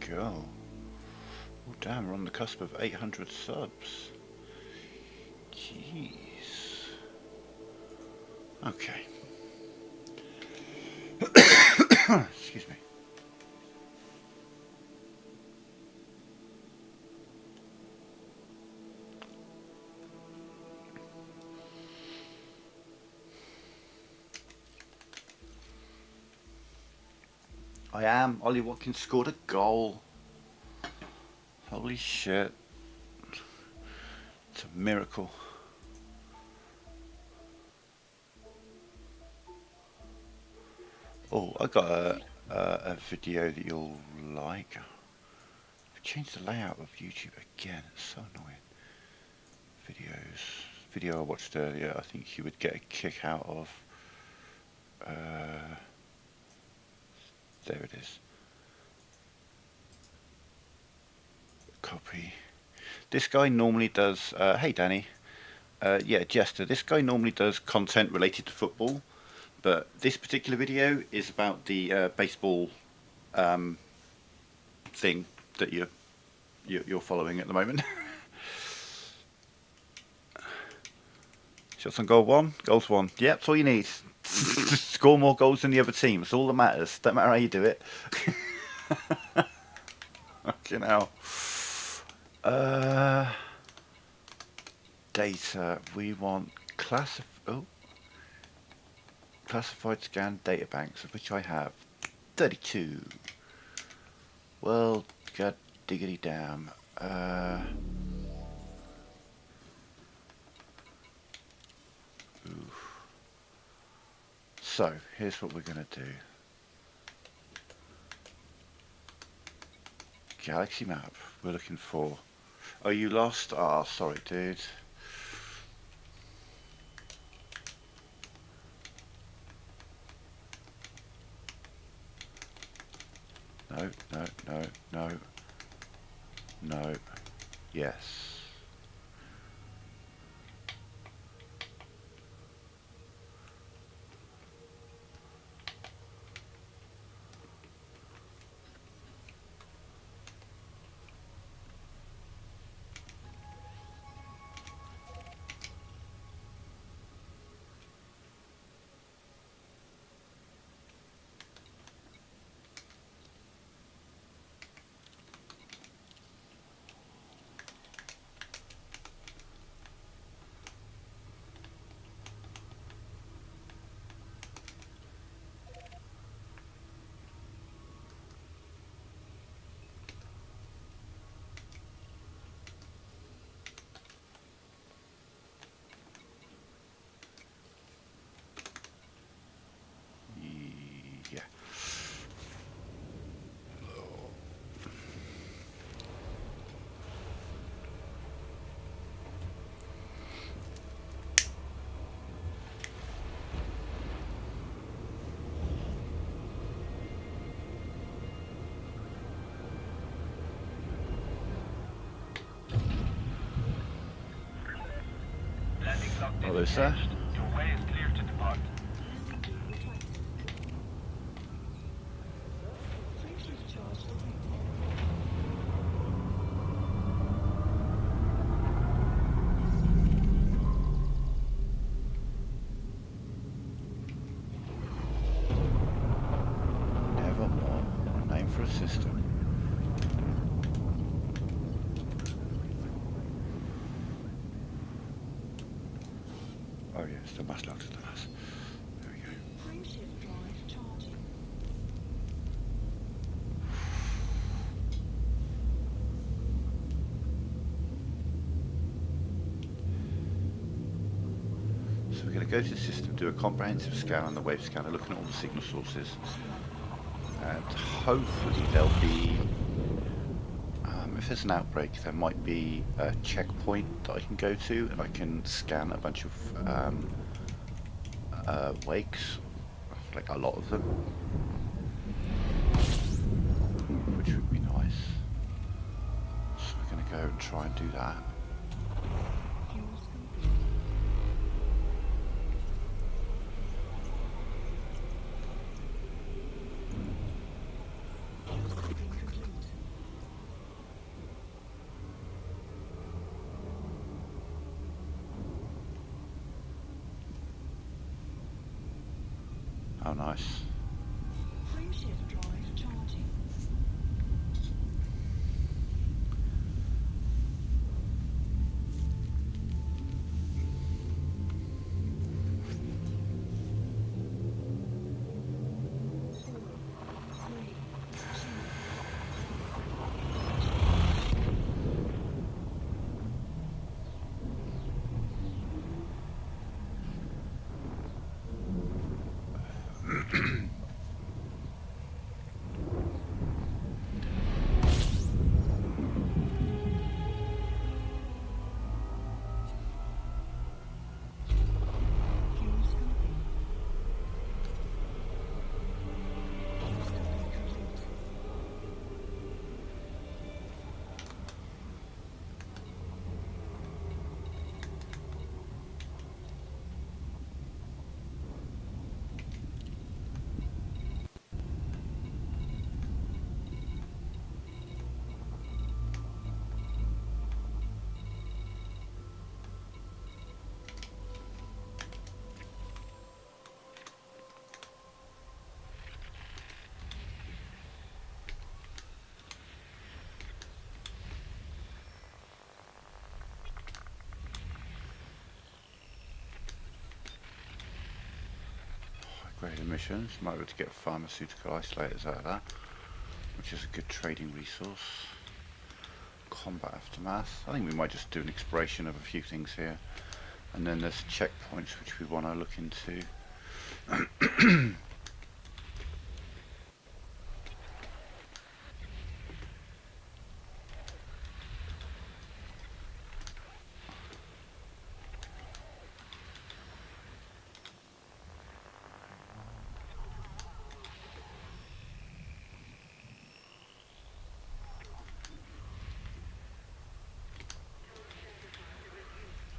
go. Oh damn, we're on the cusp of 800 subs. Jeez. Okay. Excuse me. I am. Ollie Watkins scored a goal. Holy shit. It's a miracle. Oh, I got a video that you'll like. I've changed the layout of YouTube again. It's so annoying. Video I watched earlier, I think you would get a kick out of. There it is. Copy. This guy normally does, hey Danny, yeah, Jester, this guy normally does content related to football, but this particular video is about the baseball thing that you're following at the moment. Shots on goal one, goals one. Yep, that's all you need. Score more goals than the other team. It's all that matters. Don't matter how you do it. Fucking hell. Data. We want classified scanned data banks, of which I have 32. Well, god diggity damn. So, here's what we're going to do. Galaxy map. We're looking for... Oh, you lost? Ah, oh, sorry, dude. No, no, no, no. No. Yes. Yeah. Hello, sir. Your way is clear to depart. Nevermore. Name for a system. Oh yes, the mass locked the mass. There we go. Frameshift drive charging. So we're going to go to the system, do a comprehensive scan on the wave scanner, looking at all the signal sources, and hopefully there'll be, if there's an outbreak, there might be a checkpoint that I can go to, and I can scan a bunch of wakes, like a lot of them, which would be nice. So we're going to go and try and do that. Fuels complete. Fuel scooping complete. Oh, nice. Frameshift drive charging. Fuel scoping. Fuel scoping complete. Great emissions. Might be able to get pharmaceutical isolators out of that, which is a good trading resource. Combat aftermath. I think we might just do an exploration of a few things here. And then there's checkpoints which we want to look into.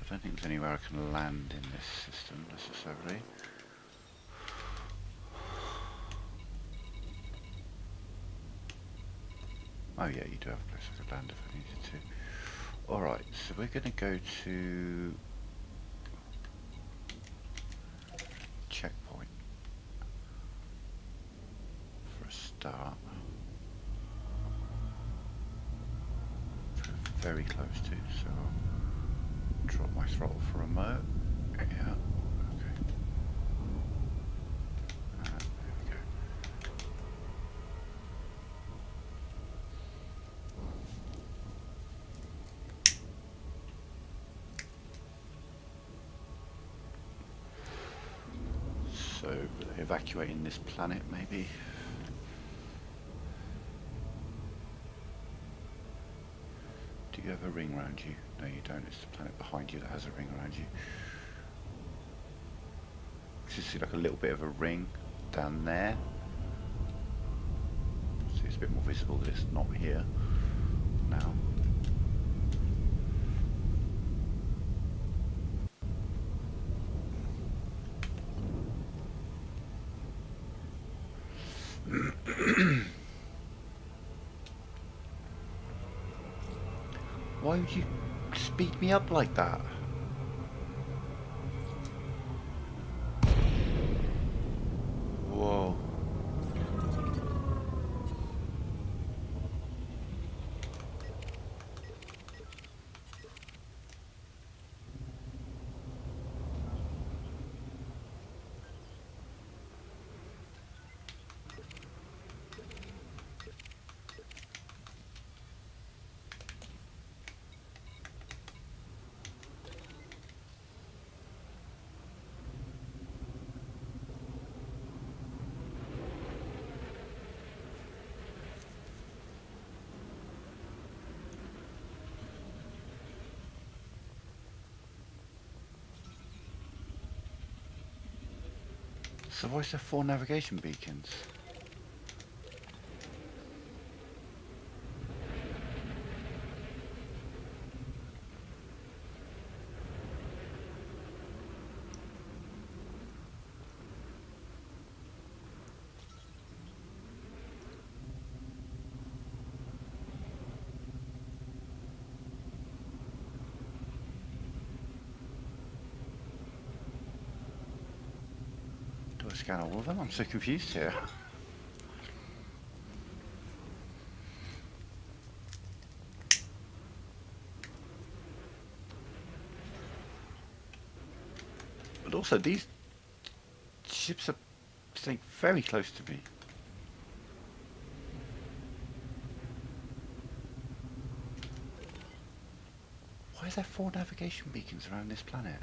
I don't think there's anywhere I can land in this system necessarily. Oh yeah, you do have a place I could land if I needed to. Alright, so we're going to go to checkpoint for a start. Which we're very close to, so I'll drop my throttle for a mo. Yeah, okay. There we go. So, evacuating this planet maybe. Do you have a ring around you? No, you don't. It's the planet behind you that has a ring around you. You see like a little bit of a ring down there. See, it's a bit more visible that it's not here now. Why would you speed me up like that? Whoa. So why is there 4 navigation beacons? scan all of them? I'm so confused here. But also, these ships are staying very close to me. Why is there 4 navigation beacons around this planet?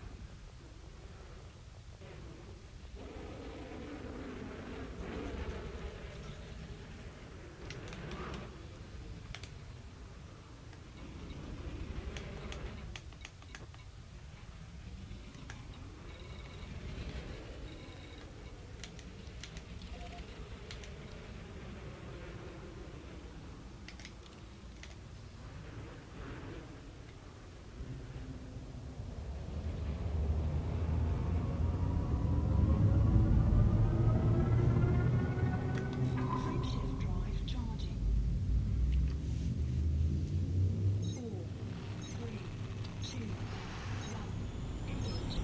Frameshift drive charging. 4, 3, 2, 1. Engage.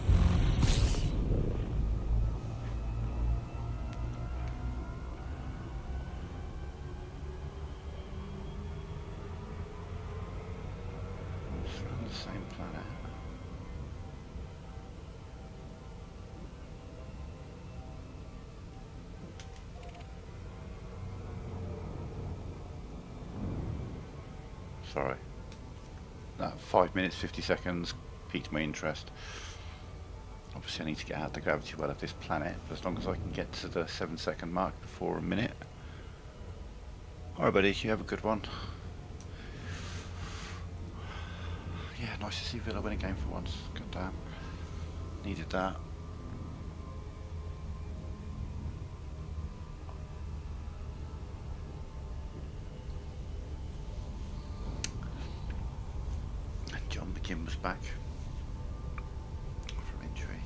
It's around the same planet. Sorry. That 5 minutes 50 seconds piqued my interest. Obviously I need to get out of the gravity well of this planet, but as long as I can get to the 7-second mark before a minute. Alright buddy, you have a good one. Yeah, nice to see Villa win a game for once. God damn. Needed that. And John McKim was back from injury.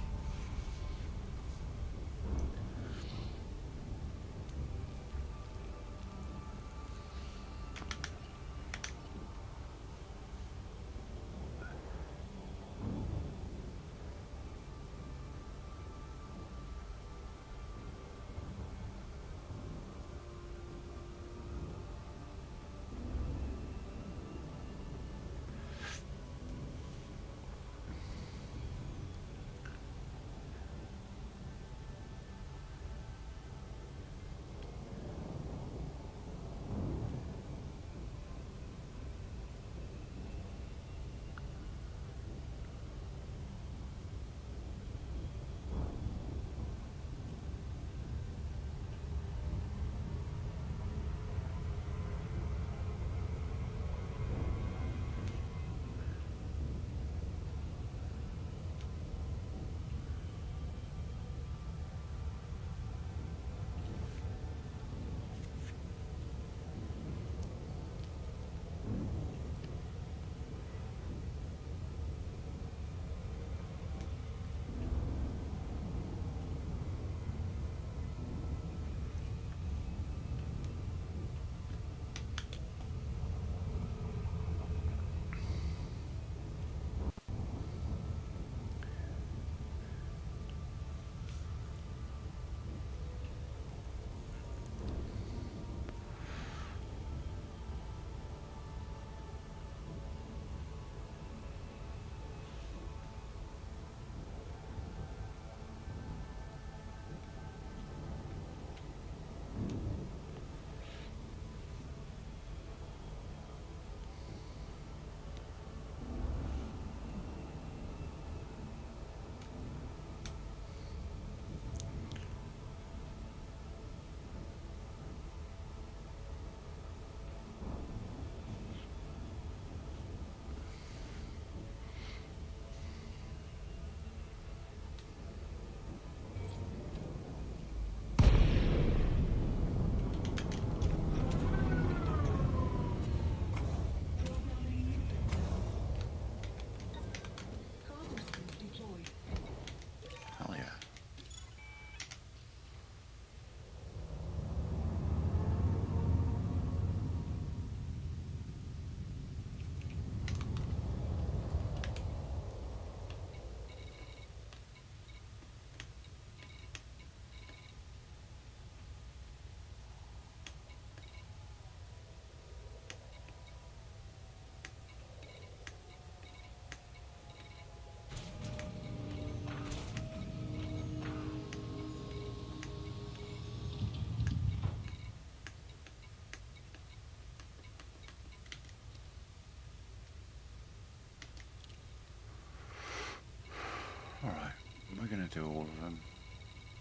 going to do all of them.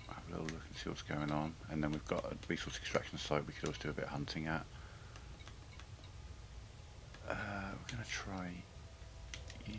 Have a little look and see what's going on. And then we've got a resource extraction site we could always do a bit of hunting at. We're going to try you.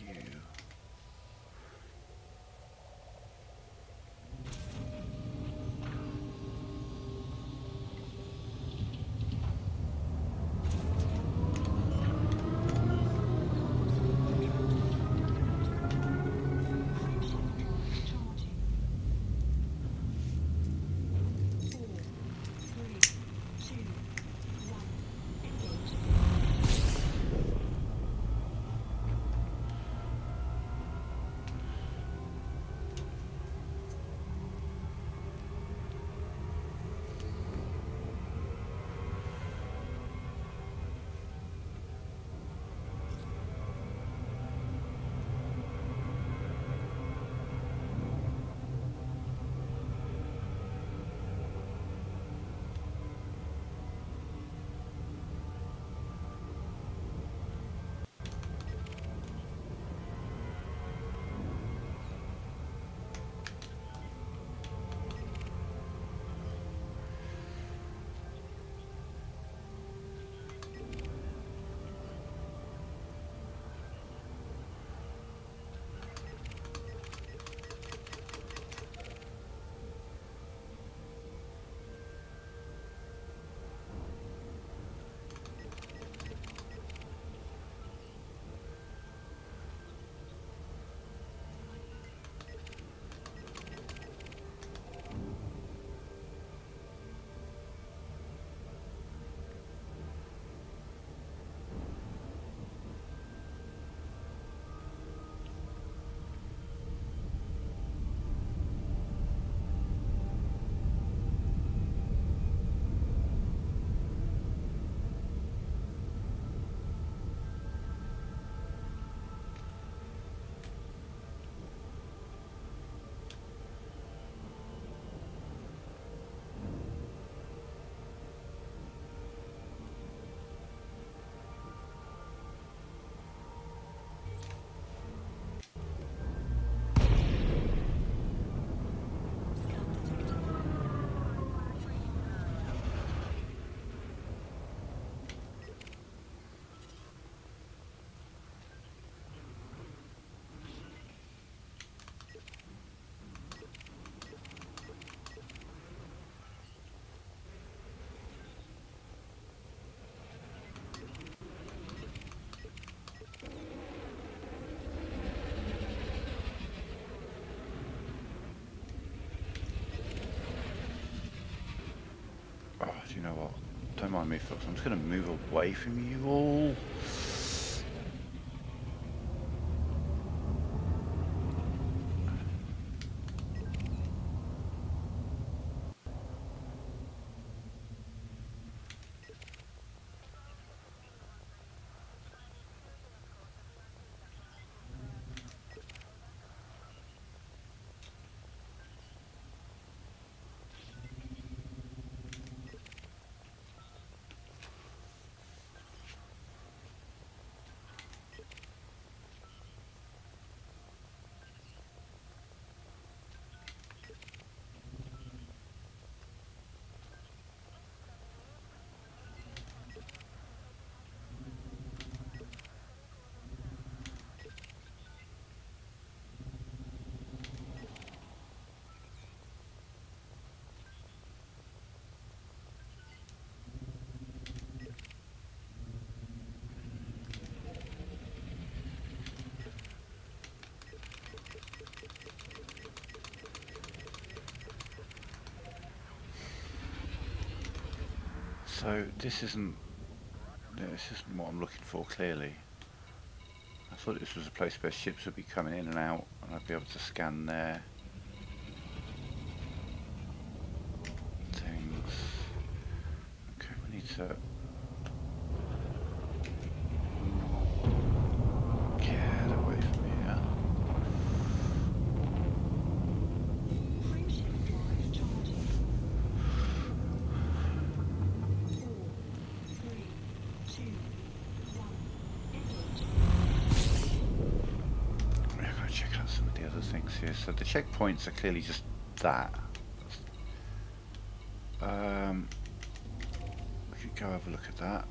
Oh, do you know what? Don't mind me, folks. I'm just going to move away from you all. So this isn't what I'm looking for, clearly. I thought this was a place where ships would be coming in and out and I'd be able to scan their things. Okay, we need to get away from here. Frameshift drive charging. 4, 3, 2, 1. Engage. We're going to check out some of the other other things here. So the checkpoints are clearly just that. We could go have a look at that.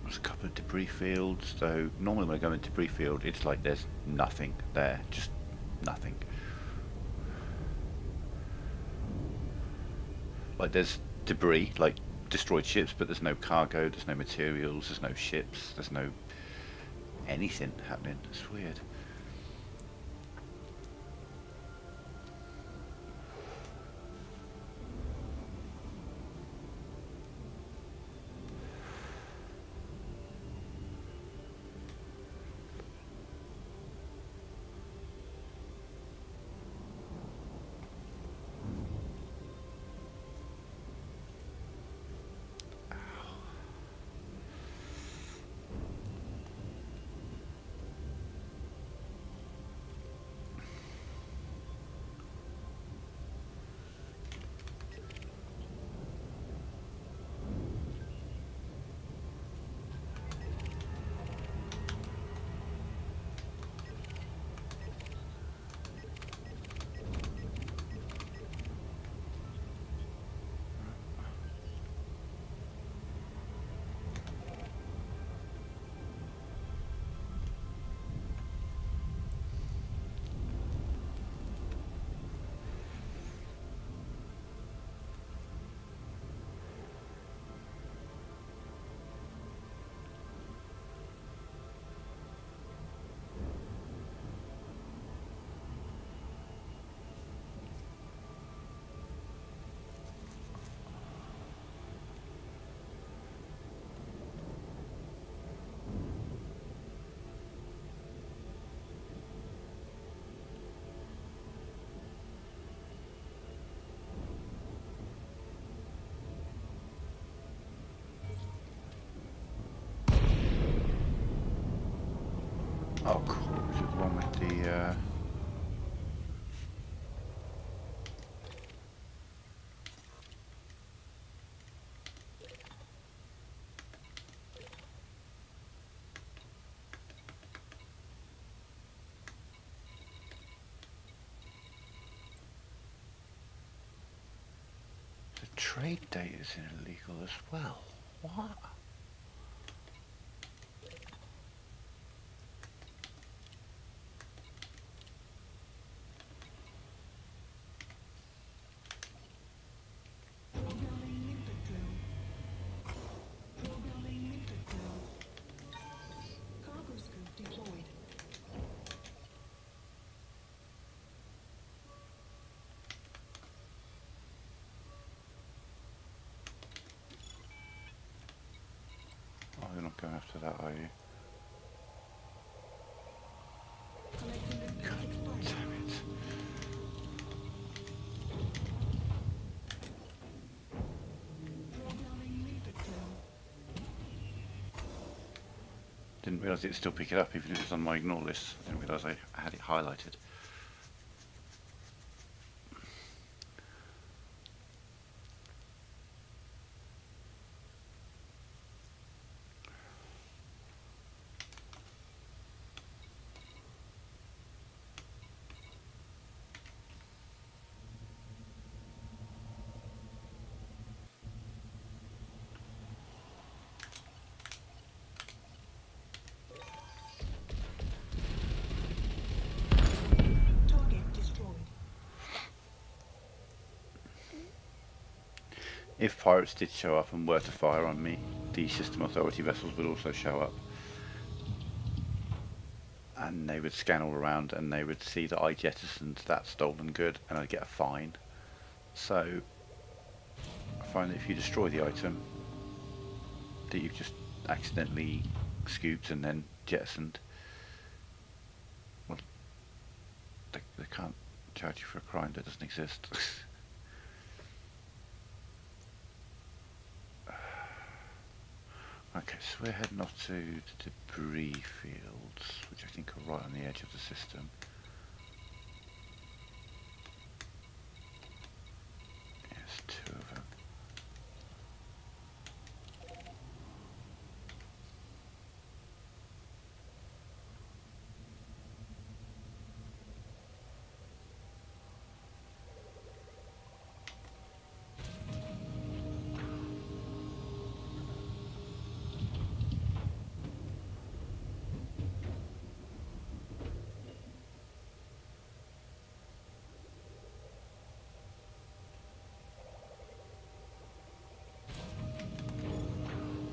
There's a couple of debris fields, though normally when I go into debris field it's like there's nothing there, just nothing. Like there's debris, like destroyed ships, but there's no cargo, there's no materials, there's no ships, there's no anything happening. It's weird. Oh, cool. Is it the one with the trade date is illegal as well? What? Programming limpet drill. Programming limpet drill. Cargo scoop deployed. Oh, you're not going after that, are you? Collecting limpets God expired. damn it. Programming limpet drill. Didn't realise it'd still pick it up even if it was on my ignore list. I didn't realise I had it highlighted. Target destroyed. If pirates did show up and were to fire on me, the system authority vessels would also show up. And they would scan all around and they would see that I jettisoned that stolen good and I'd get a fine. So I find that if you destroy the item that you've just accidentally scooped and then jettisoned, well, they can't charge you for a crime that doesn't exist. Okay, so we're heading off to the debris fields, which I think are right on the edge of the system. Yes, two of them.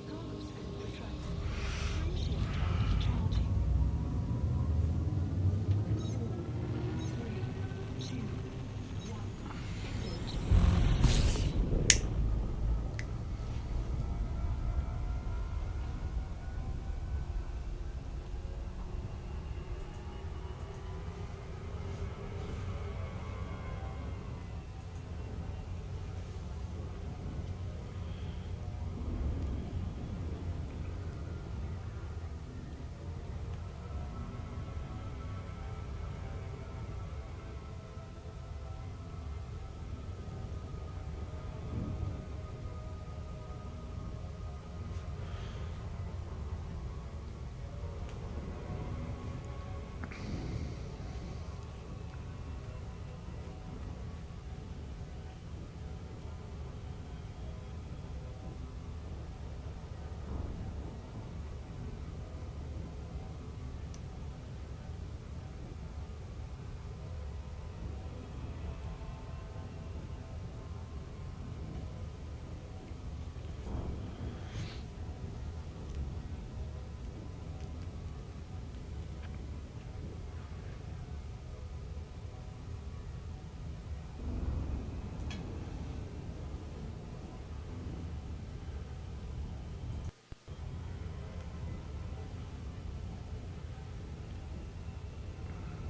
Cargo scope retracted. Frame shift drive charging. 4, 3, 2, 1. Engage.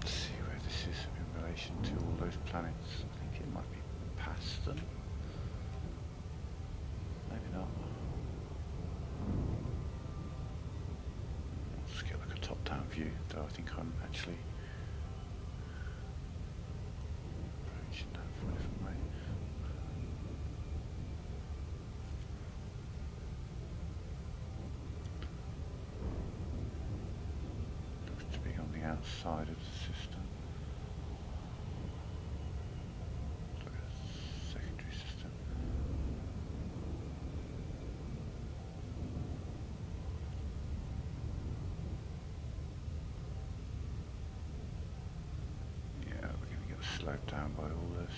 Let's see where this is in relation to all those planets. I think it might be past them. Maybe not. I'll just get like a top-down view, though I think I'm actually approaching that from a different way. Looks to be on the outside of the system. Like a secondary system. Yeah, we're going to get slowed down by all this.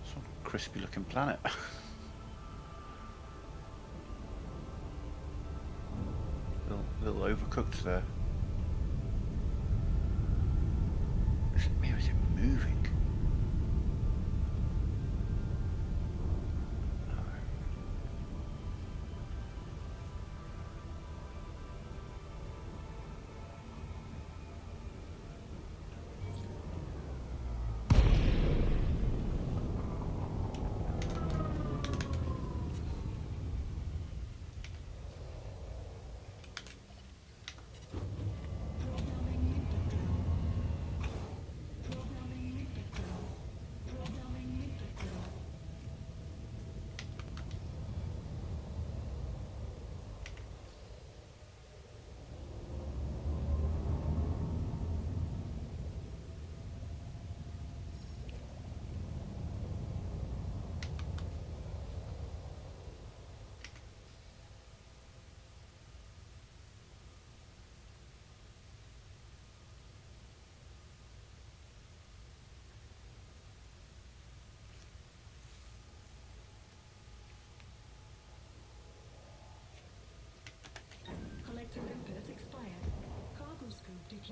Some crispy looking planet. little overcooked there. Is it moving? No. Programming limpet drill. Programming limpet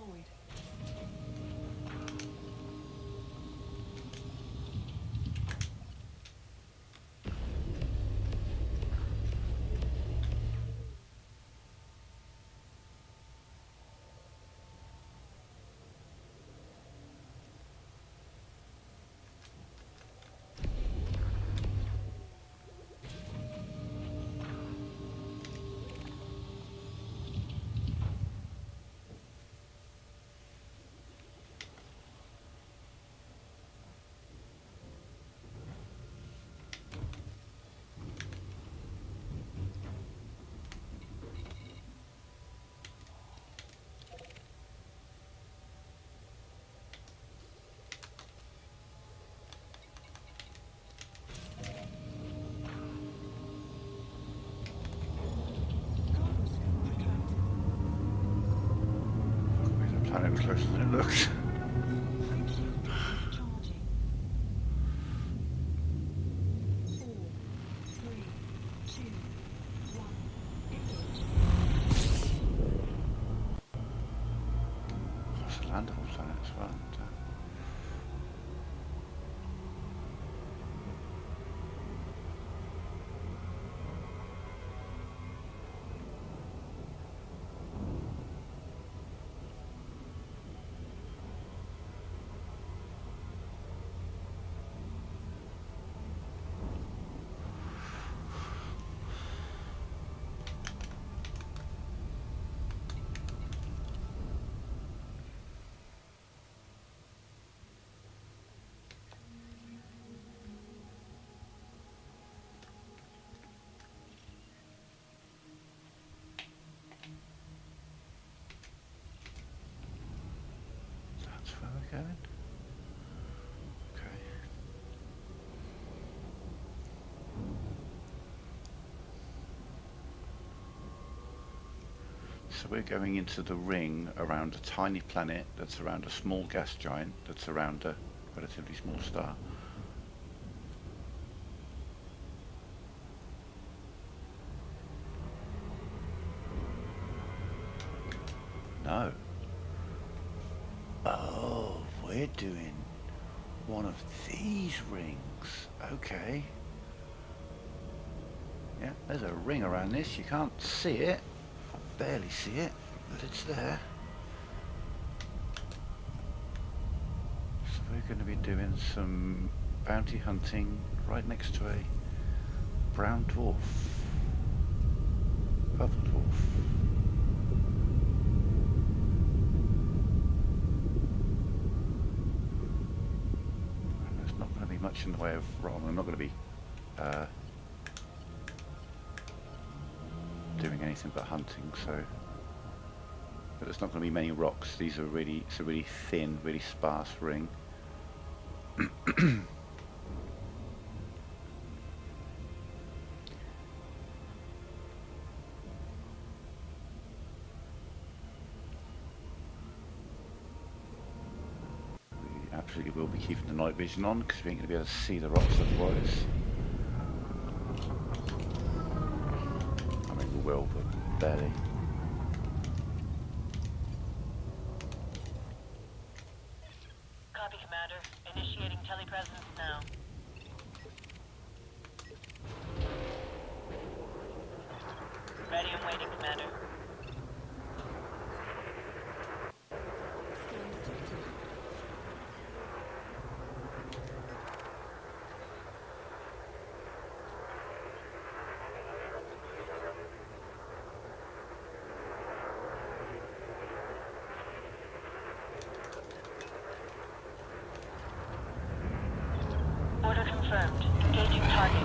destroyed. Cargo scope retracted. The planet was closer than it looks. Frameshift drive charging. 4, 3, 2, 1. Engage. It's a landable planet as well. That's where we're going. Okay. So we're going into the ring around a tiny planet that's around a small gas giant that's around a relatively small star. No. Oh, we're doing one of these rings. Okay. Yeah, there's a ring around this. You can't see it. Barely see it, but it's there. So we're going to be doing some bounty hunting right next to a brown dwarf. Purple dwarf. And there's not going to be much in the way of wrong. I'm not going to be doing anything but hunting, so but there's not going to be many rocks. These are really, it's a really thin, really sparse ring. We absolutely will be keeping the night vision on because we ain't going to be able to see the rocks otherwise. I mean, we will, but barely. Copy, Commander. Initiating telepresence now. Ready and waiting, Commander. Scan detected. Order confirmed. Engaging target.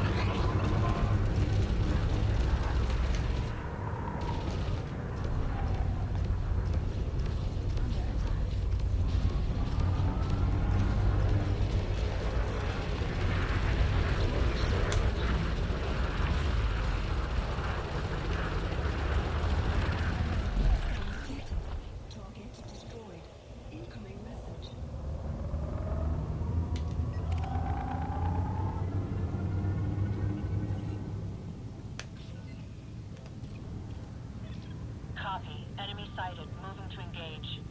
Under attack. Scan detected. Target destroyed. Incoming message. Copy. Enemy sighted. Moving to engage.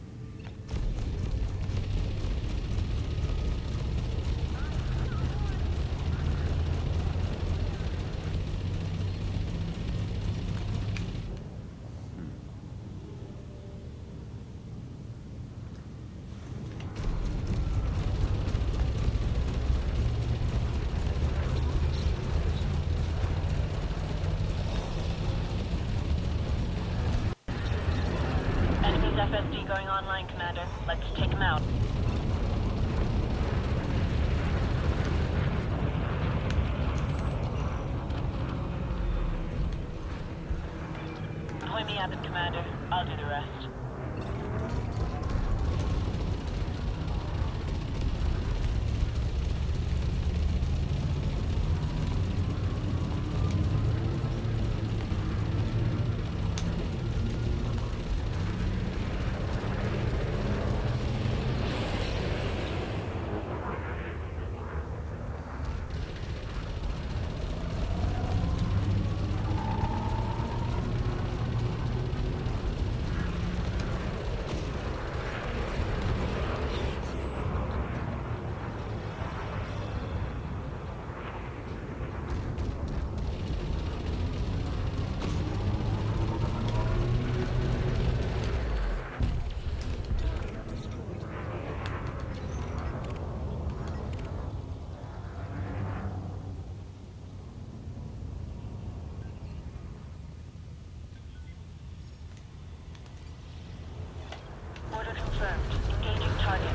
FSD going online, Commander. Let's take him out. Point me at them, Commander. I'll do the rest. Order confirmed. Engaging target.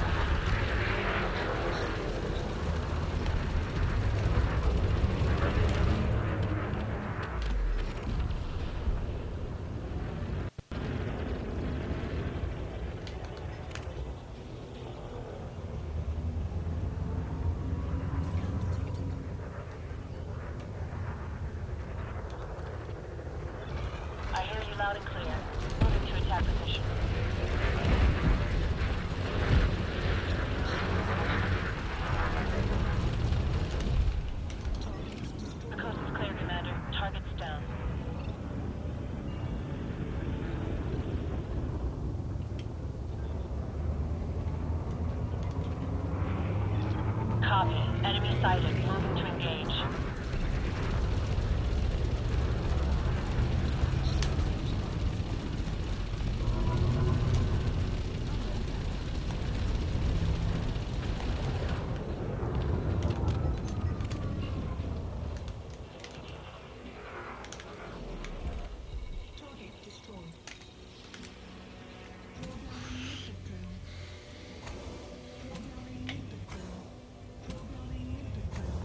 I hear you loud and clear. Moving to attack position. The coast is clear, Commander. Target's down. Copy. Enemy sighted. Moving to engage. Target destroyed. Programming limpet drill. Programming limpet drill. Programming limpet drill.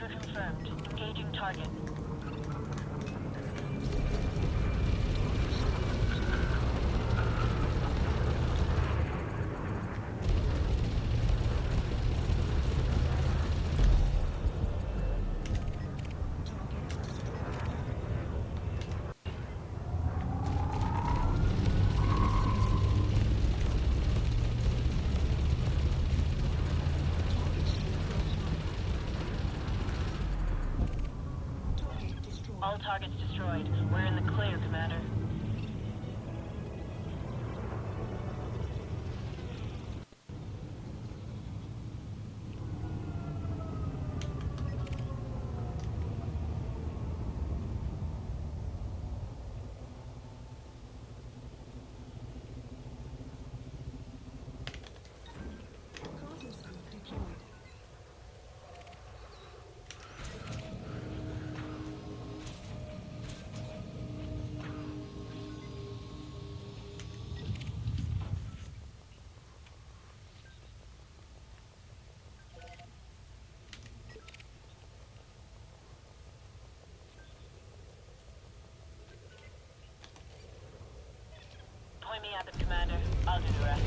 Order confirmed. Engaging target. All targets destroyed. We're in the clear, Commander. Cargo suit deployed. Point me at the Commander. I'll do the rest.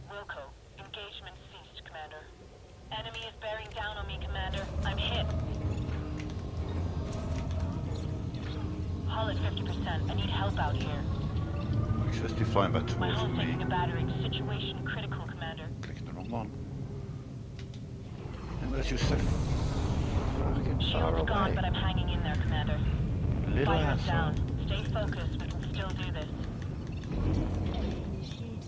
Wilco, engagement ceased, Commander. Enemy is bearing down on me, Commander. I'm hit. Hull at 50%. I need help out here. You're supposed to be flying back My towards hull's me. taking a battering. Situation critical, Commander. Clicking the wrong one. And where's you so fucking far Shield's gone, away? but I'm hanging in there, Commander. Little Fire's asshole. down. Stay focused. We can still do this. Initiated.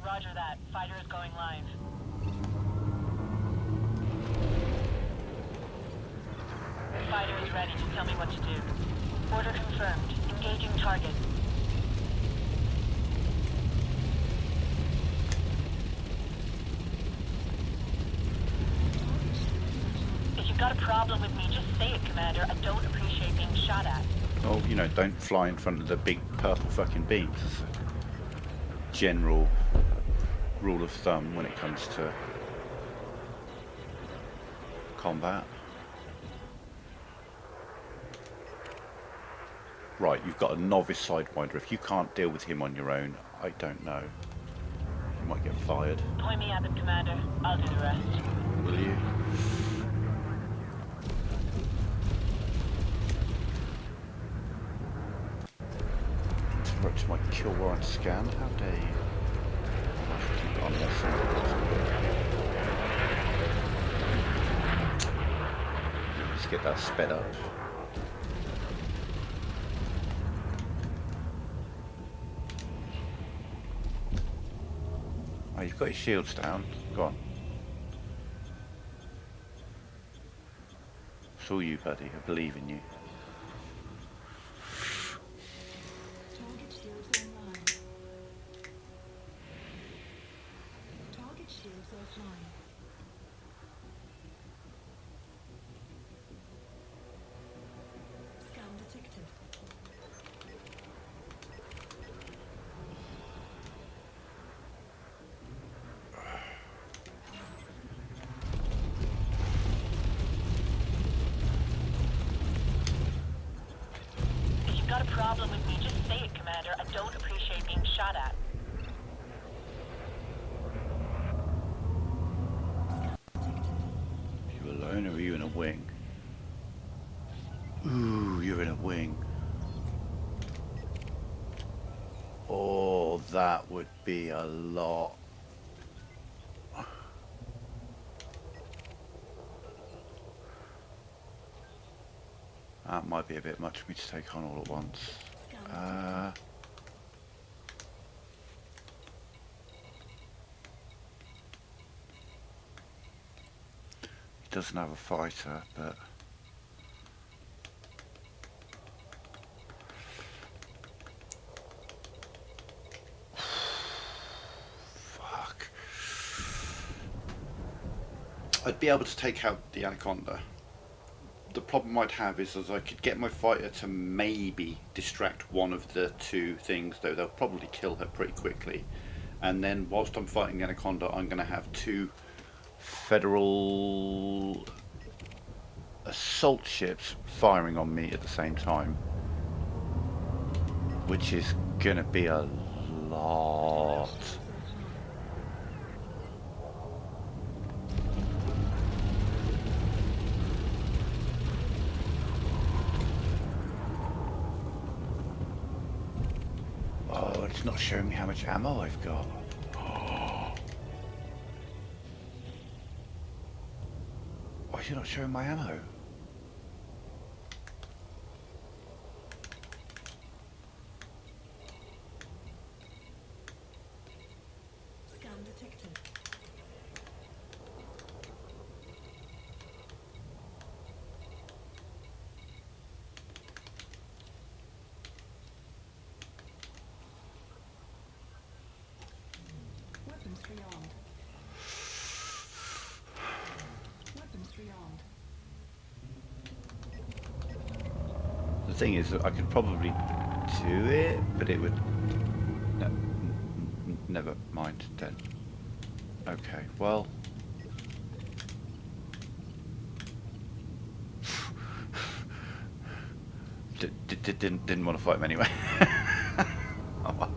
Roger that. Fighter is going live. Fighter is ready. Just tell me what to do. Order confirmed. Engaging target. If you've got a problem with me, just say it, Commander. I don't appreciate being shot at. Oh, you know, don't fly in front of the big purple fucking beams. It's a general rule of thumb when it comes to combat. Right, you've got a novice sidewinder. If you can't deal with him on your own, I don't know. You might get fired. Point me at them, Commander. I'll do the rest. Will you? Right to my kill warrant scan. How dare you? I should keep it on there somewhere. Let's get that sped up. Oh, you've got your shields down. Go on. It's all you, buddy. I believe in you. Target shields online. Target shields offline. Scan detected. If you've got a problem with me, just say it, Commander. I don't appreciate being shot at. You alone or are you in a wing? Ooh, you're in a wing. Oh, that would be a lot. That might be a bit much for me to take on all at once. He doesn't have a fighter, but fuck. I'd be able to take out the Anaconda. The problem I'd have is I could get my fighter to maybe distract one of the two things, though they'll probably kill her pretty quickly. And then whilst I'm fighting the Anaconda, I'm going to have two Federal assault ships firing on me at the same time, which is going to be a lot. Oh, it's not showing me how much ammo I've got. Why is it not showing my ammo? Scan detected. Weapons rearmed. Weapons rearmed. The thing is that I could probably do it, but it would... No, never mind then. Okay, well... Didn't want to fight him anyway. Oh, well.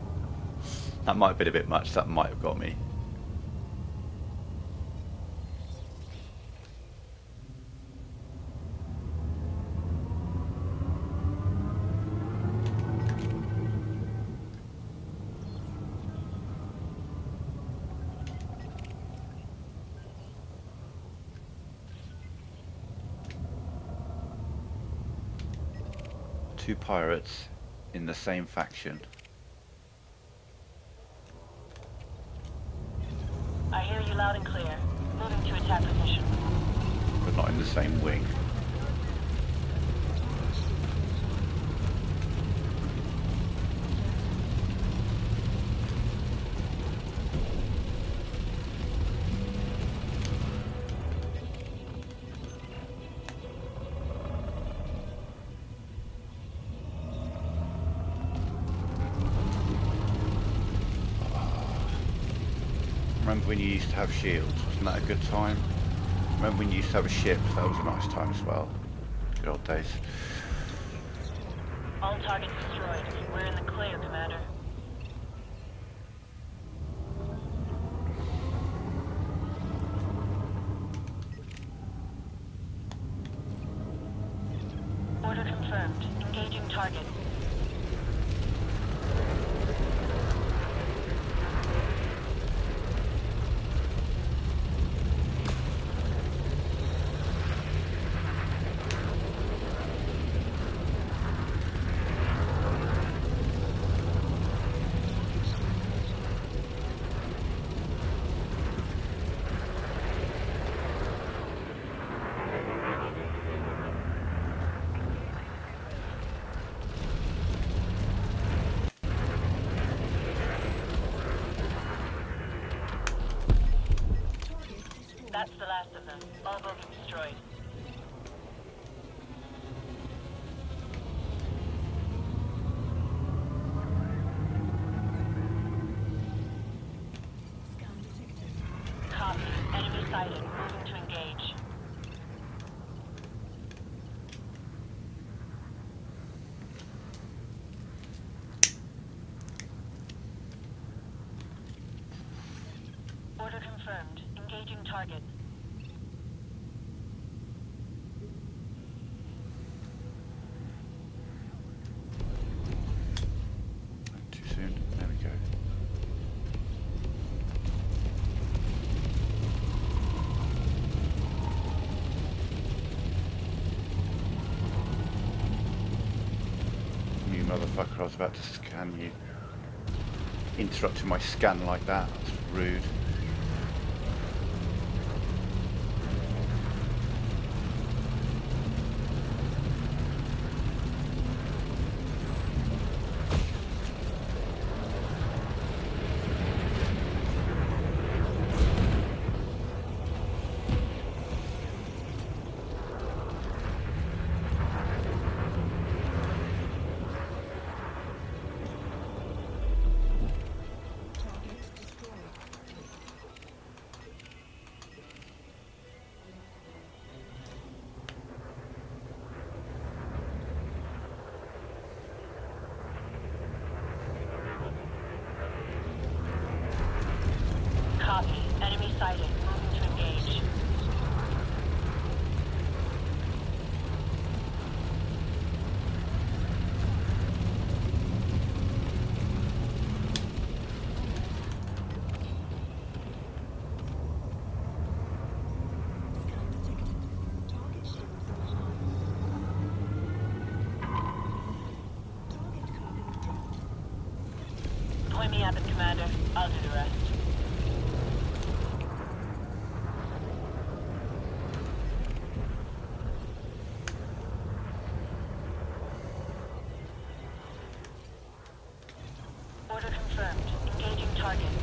That might have been a bit much, that might have got me. Two pirates in the same faction. I hear you loud and clear. Moving to attack position. But not in the same wing. Remember when you used to have shields? Wasn't that a good time? Remember when you used to have a ship? That was a nice time as well. Good old days. All targets destroyed. We're in the clear, Commander. Order confirmed. Engaging target. last of them. All bogies destroyed. Scan detected. Copy. Enemy sighted. Moving to engage. Order confirmed. Engaging target. Too soon. There we go. You motherfucker, I was about to scan you. Interrupting my scan like that. That's rude. Target destroyed. Copy. Enemy sighted. Moving to engage. Scan detected. Target shields offline. Target carbon dropped. Point me at the commander. I'll do the rest. Order confirmed. Engaging target.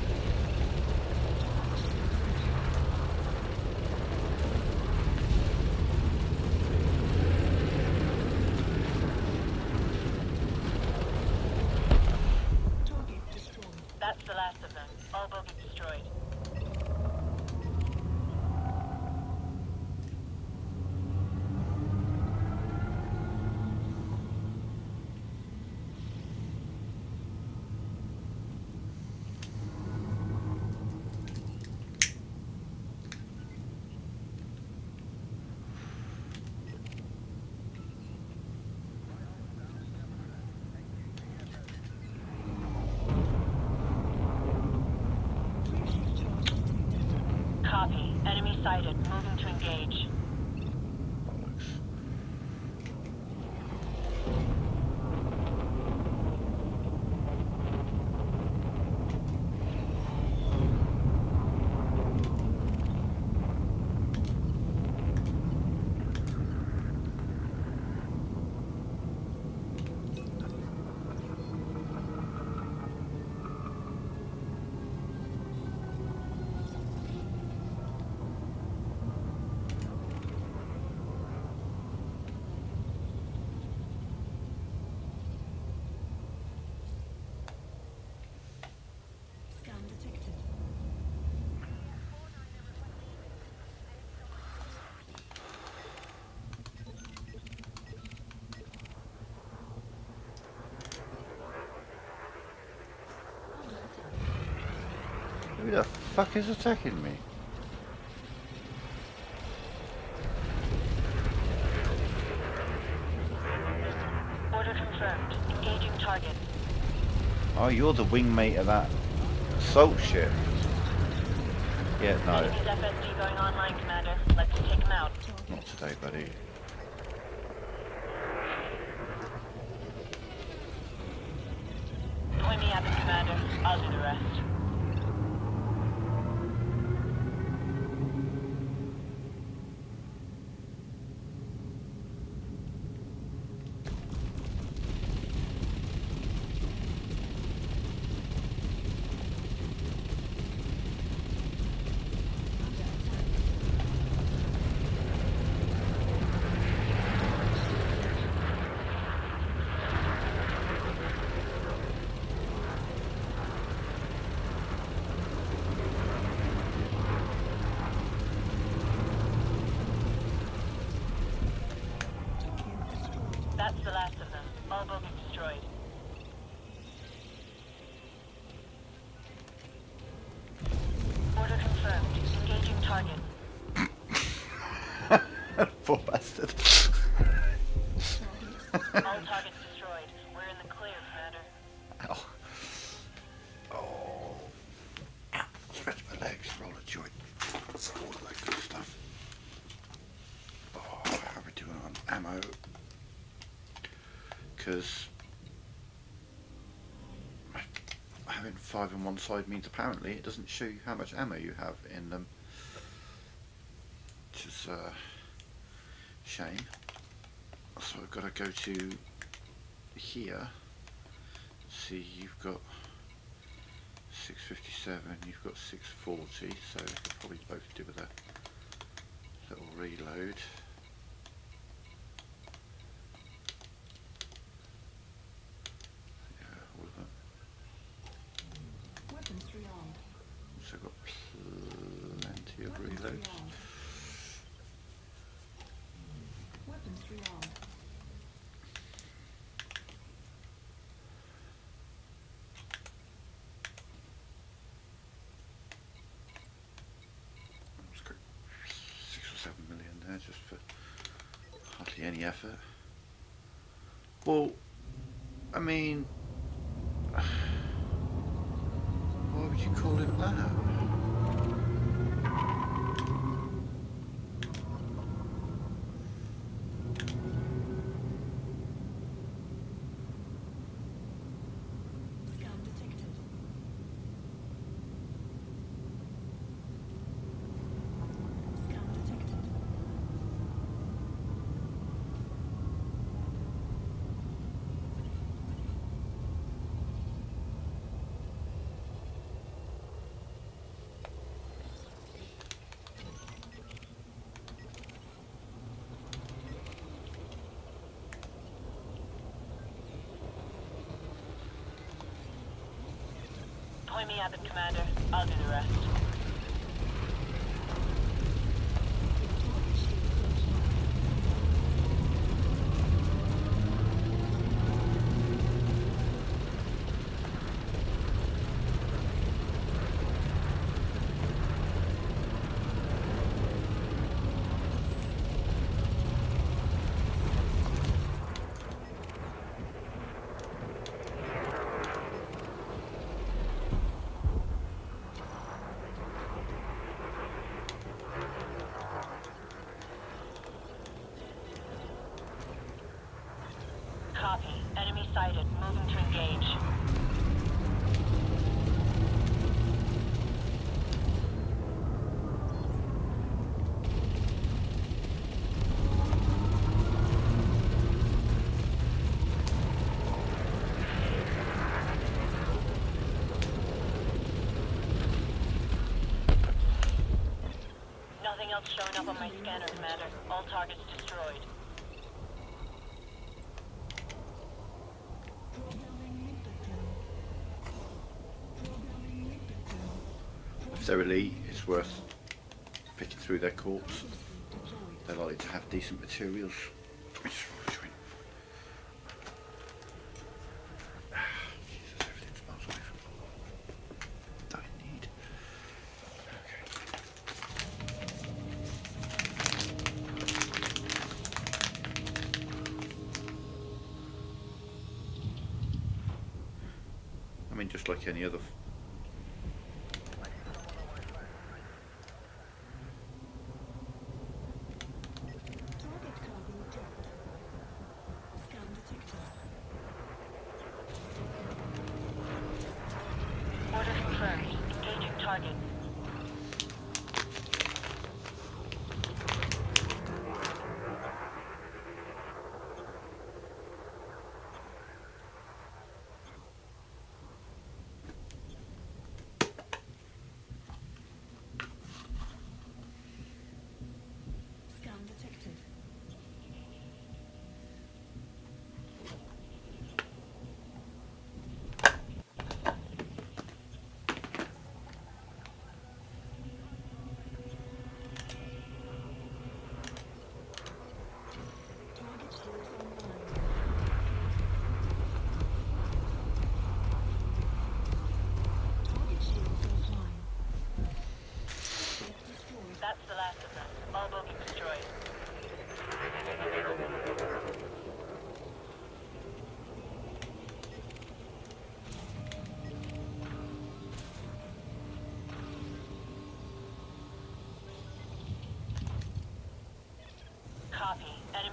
Target destroyed. That's the last of them. All bogies destroyed. Free charge detected. Copy. Enemy sighted. Moving to engage. Bollocks. Scan detected. Under attack. Who the fuck is attacking me? Order confirmed. Engaging target. Oh, you're the wingmate of that assault ship. Yeah, no. Enemy's FSD going online, Commander. Let's take him out. Not today, buddy. Point me at the commander. I'll do the rest. Under attack. That's the last of them. All bogies destroyed. Order confirmed. Engaging target. Poor bastard. All targets destroyed. We're in the clear, Commander. Ow. Oh. Ow. Stretch my legs, roll a joint. All of that good stuff. Oh, how are we doing on ammo? Because having 5 on one side means apparently it doesn't show you how much ammo you have in them. Which is a shame. So I've got to go to here. See, you've got 657, you've got 640, so we could probably both do with a little reload. Yeah, all of them. Weapons rearmed. Also got plenty of Weapons reloads. rearmed. Weapons rearmed. Let's go 6 or 7 million there just for hardly any effort. Well, I mean, why would you call it that? Scan detected. Scan detected. Point me at the Commander. I'll do the rest. Target shields offline. Copy. Enemy sighted. Moving to engage. Nothing else showing up on my scanner, Commander. All targets destroyed. Programming limpet drill. Programming limpet drill. If they're elite, it's worth picking through their corpse. Cargo scope deployed. They're likely to have decent materials. Let me just roll a joint. Jesus, everything smells awful. That I need. I mean, just like any other. Target cargo dropped. Scan detected. Order confirmed. Engaging target.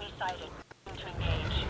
Enemy sighted. Time to engage.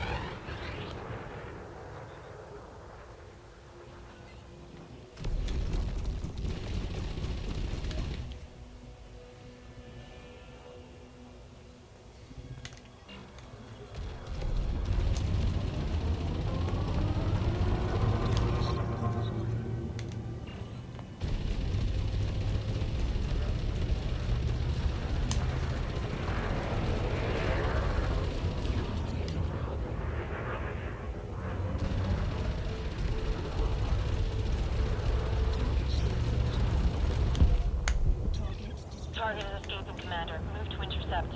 Target is escaping, Commander. Move to intercept.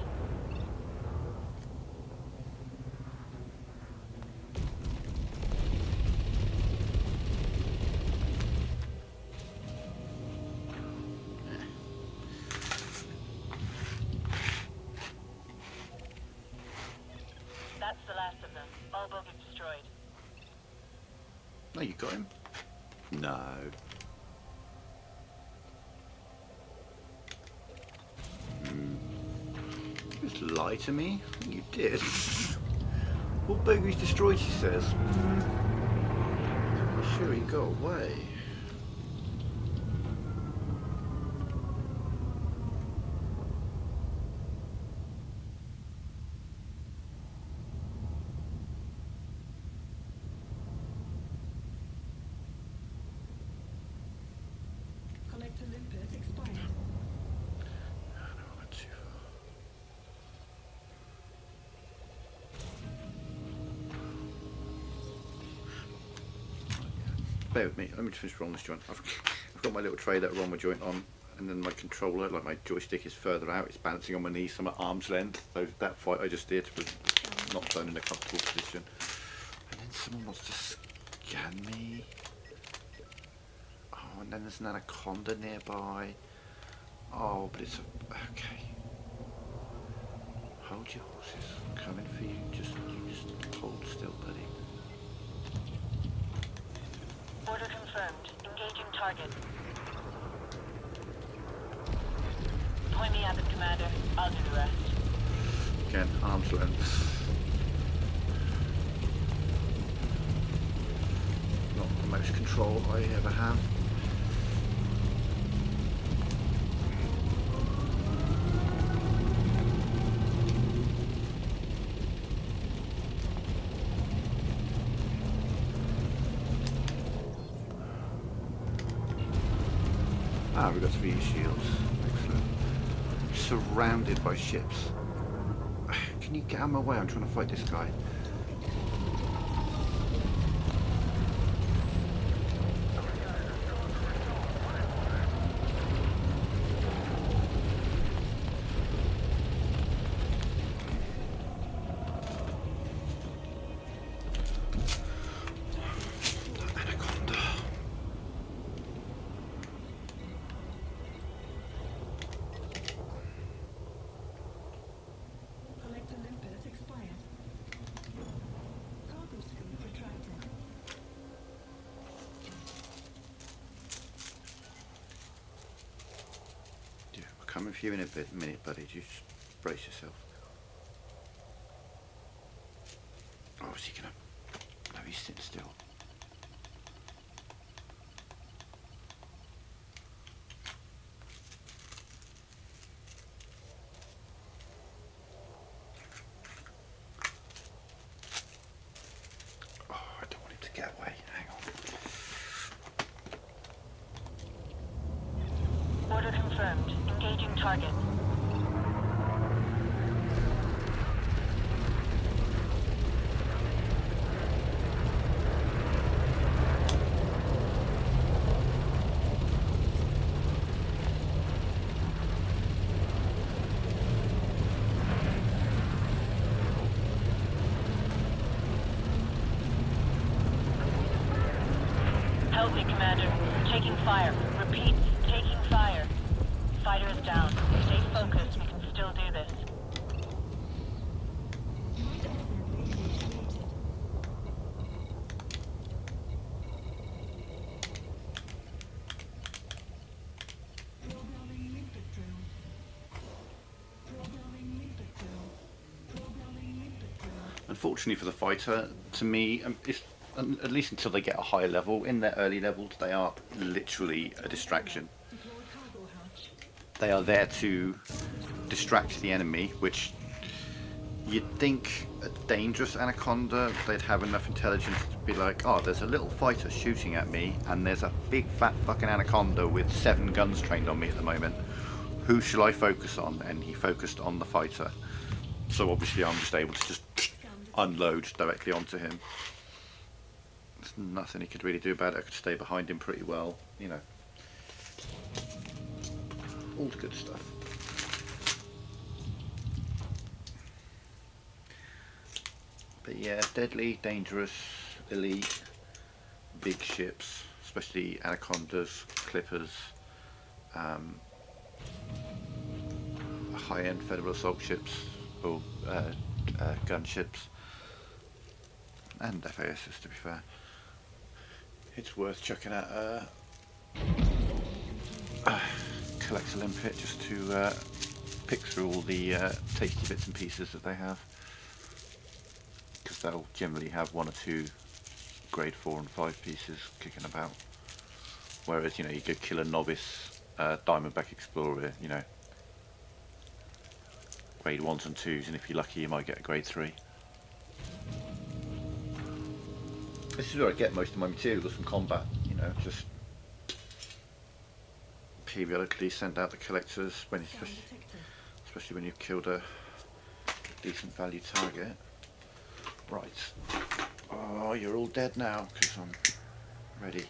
That's the last of them. All bogies destroyed. No, you got him? No. Just lie to me? You did. All bogies destroyed, she says. Sure, he got away. Collector limpet expired. Not too far. Bear with me, let me just finish rolling this joint. I've got my little tray that I roll my joint on, and then my controller, like my joystick, is further out. It's balancing on my knees, so I'm at arm's length. So that fight I just did was not done in a comfortable position. And then someone wants to scan me. Oh, and then there's an anaconda nearby. Oh, but it's a... okay. Hold your horses. I'm coming for you. Just hold still, buddy. Order confirmed. Engaging target. Point me at it, Commander. I'll do the rest. Again, arm's length. Not the most control I ever have. Ah, we've got 3 shields. Excellent. I'm surrounded by ships. Can you get out of my way? I'm trying to fight this guy. Anaconda. Collector limpet expired. Cargo scoop retracted. Yeah, we're coming for you in a minute, buddy. Just brace yourself. Oh, is he gonna... No, he's sitting still. Oh, I don't want him to get away. Hang on. Order confirmed. Engaging target. Help me, Commander. Taking fire. Repeat, taking fire. Fighter is down. Stay focused. We can still do this. Fighter assembly initiated. Programming limpet drill. Programming limpet drill. Programming limpet unfortunately for the fighter, to me, it's, at least until they get a higher level, in their early levels, they are literally a distraction. Deploy cargo hatch. They are there to distract the enemy, which you'd think a dangerous anaconda, they'd have enough intelligence to be like, oh, there's a little fighter shooting at me, and there's a big fat fucking anaconda with 7 guns trained on me at the moment. Who shall I focus on? And he focused on the fighter. So obviously I'm just able to just unload directly onto him. There's nothing he could really do about it. I could stay behind him pretty well, you know. All the good stuff. But yeah, deadly, dangerous, elite, big ships, especially anacondas, clippers, high-end Federal assault ships, or gunships, and FASs, to be fair. It's worth checking out collect a limpet just to pick through all the tasty bits and pieces that they have, because they'll generally have 1 or 2 grade 4 and 5 pieces kicking about, whereas, you know, you go kill a novice Diamondback Explorer, you know, grade 1s and 2s, and if you're lucky you might get a grade 3. This is where I get most of my materials from combat, you know, just periodically send out the collectors, when especially when you've killed a decent value target. Right. Oh, you're all dead now, because I'm ready.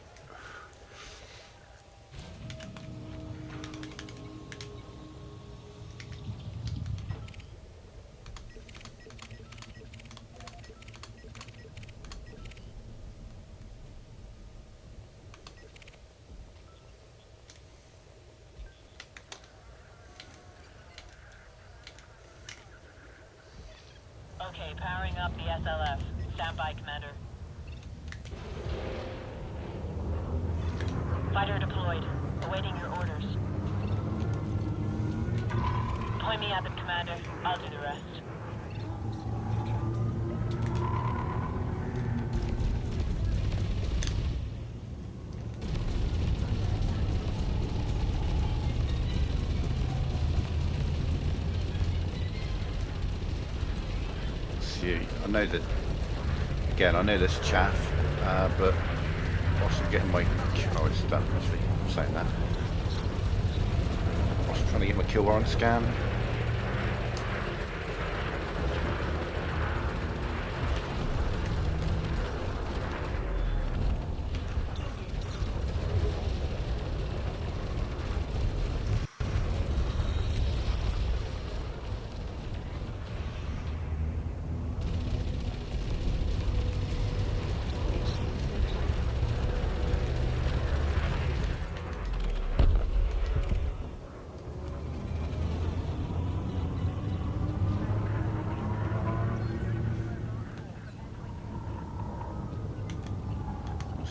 Okay, powering up the SLF. Stand by, Commander. Fighter deployed. Awaiting your orders. Point me at them, Commander. I'll do the rest. I know that, again, I know there's chaff, but whilst I'm getting my, oh, it's done actually, I'm saying that. Whilst I'm trying to get my kill warrant scan.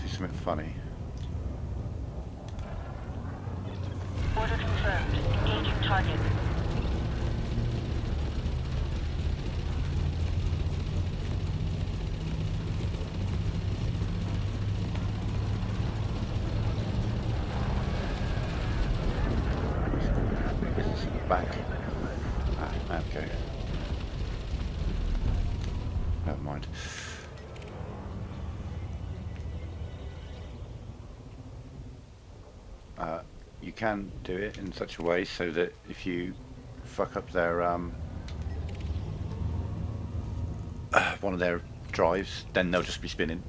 Something funny. Order confirmed. Engaging target. Back. Ah, okay. Never mind. You can do it in such a way so that if you fuck up their one of their drives, then they'll just be spinning.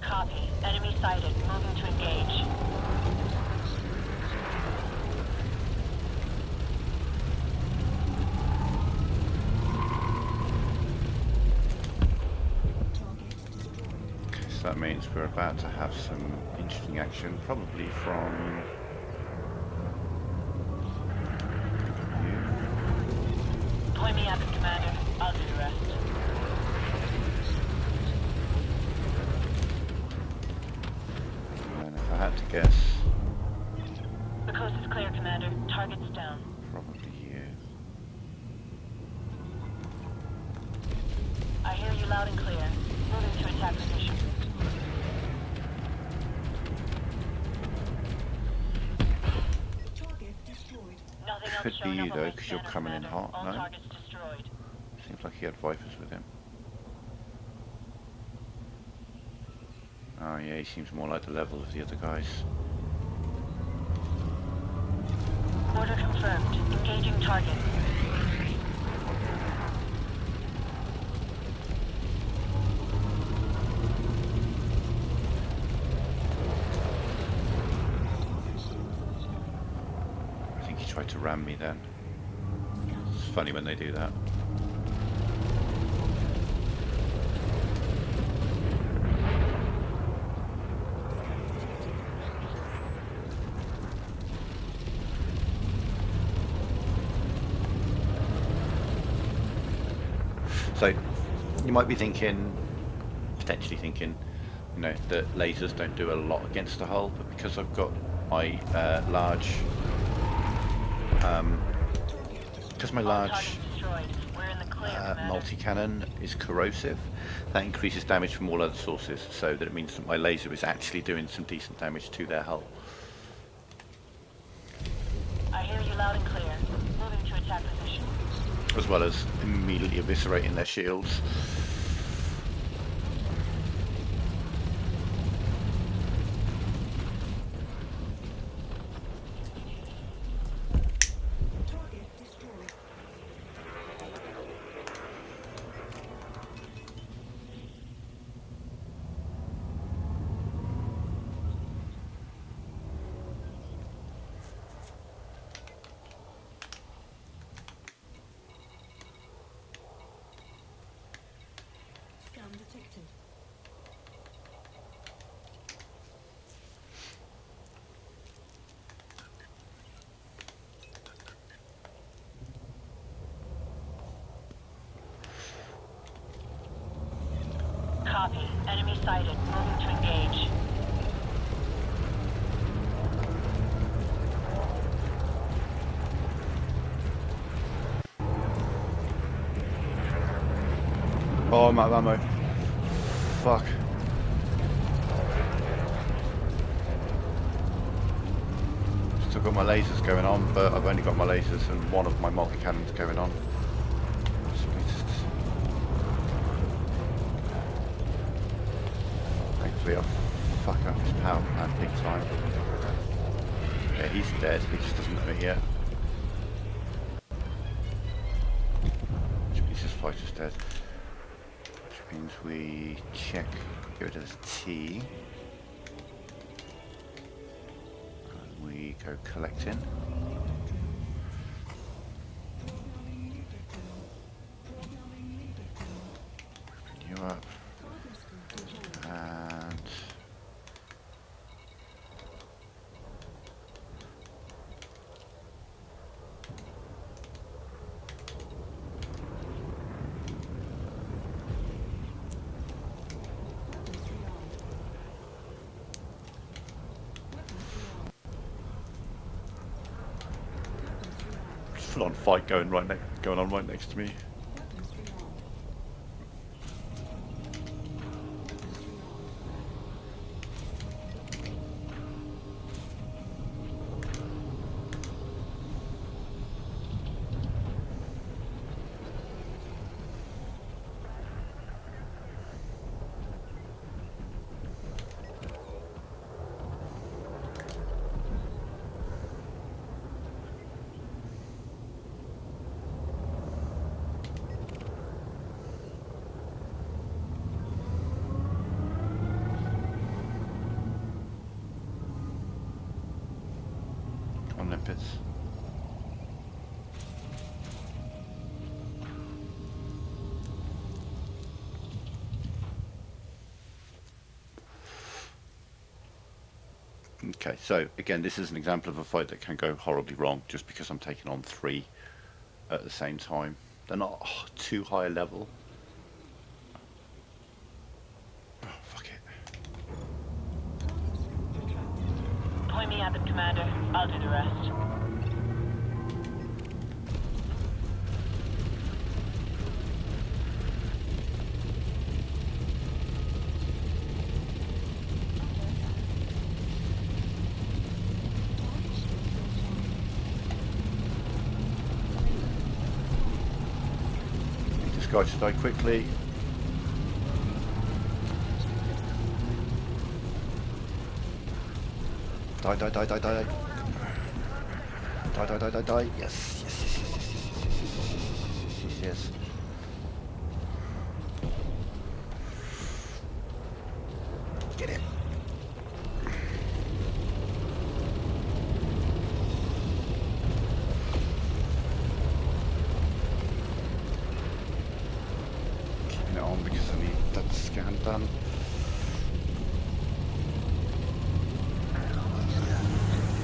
Copy. Enemy sighted. Moving to engage. That means we're about to have some interesting action, probably from you. Point me at them, Commander. I'll do the rest. And had to guess. The coast is clear, Commander. Target's down. Probably you. I hear you loud and clear. Moving to attack position. Target destroyed. Nothing else Could be showing you up on though, my because you're scanner, coming in Commander. hot, All no? targets destroyed. Seems like he had Vipers with him. Oh yeah, he seems more like the level of the other guys. Order confirmed. Engaging target. I think he tried to ram me then. It's funny when they do that. So, you might be thinking, potentially thinking, you know, that lasers don't do a lot against the hull, but because I've got my large, because my All large targets destroyed. We're in the clear, Commander. multi-cannon is corrosive, that increases damage from all other sources, so that it means that my laser is actually doing some decent damage to their hull. I hear you loud and clear. Moving to attack position. As well as immediately eviscerating their shields. Target destroyed. Scan detected. Copy. Enemy sighted. Moving to engage. Oh, I'm out of ammo. Fuck. Still got my lasers going on, but I've only got my lasers and one of my multi-cannons going on. So we just... Thankfully I'll fuck up his power plant big time. Yeah, he's dead, he just doesn't know it yet. Which means his fighter's dead. Which means we check, get rid of this T. And we go collecting. Programming limpet drill. Programming limpet drill. Open you up. Cargo scope deployed. And Weapons rearmed. Weapons rearmed. Weapons rearmed. full on fight going on right next to me. Weapons rearmed. Weapons rearmed. On limpets. Okay, so again, this is an example of a fight that can go horribly wrong just because I'm taking on 3 at the same time. They're not too high a level. Oh, fuck it. Cargo scope retracted. Point me at them, Commander. I'll do the rest. Need this guy to die quickly. Die, die, die, die, die. Die, die, die, die, die. Yes, yes, yes, yes, yes, yes, yes, yes, yes, yes, yes. Get him. Keeping it on because I need that scan done.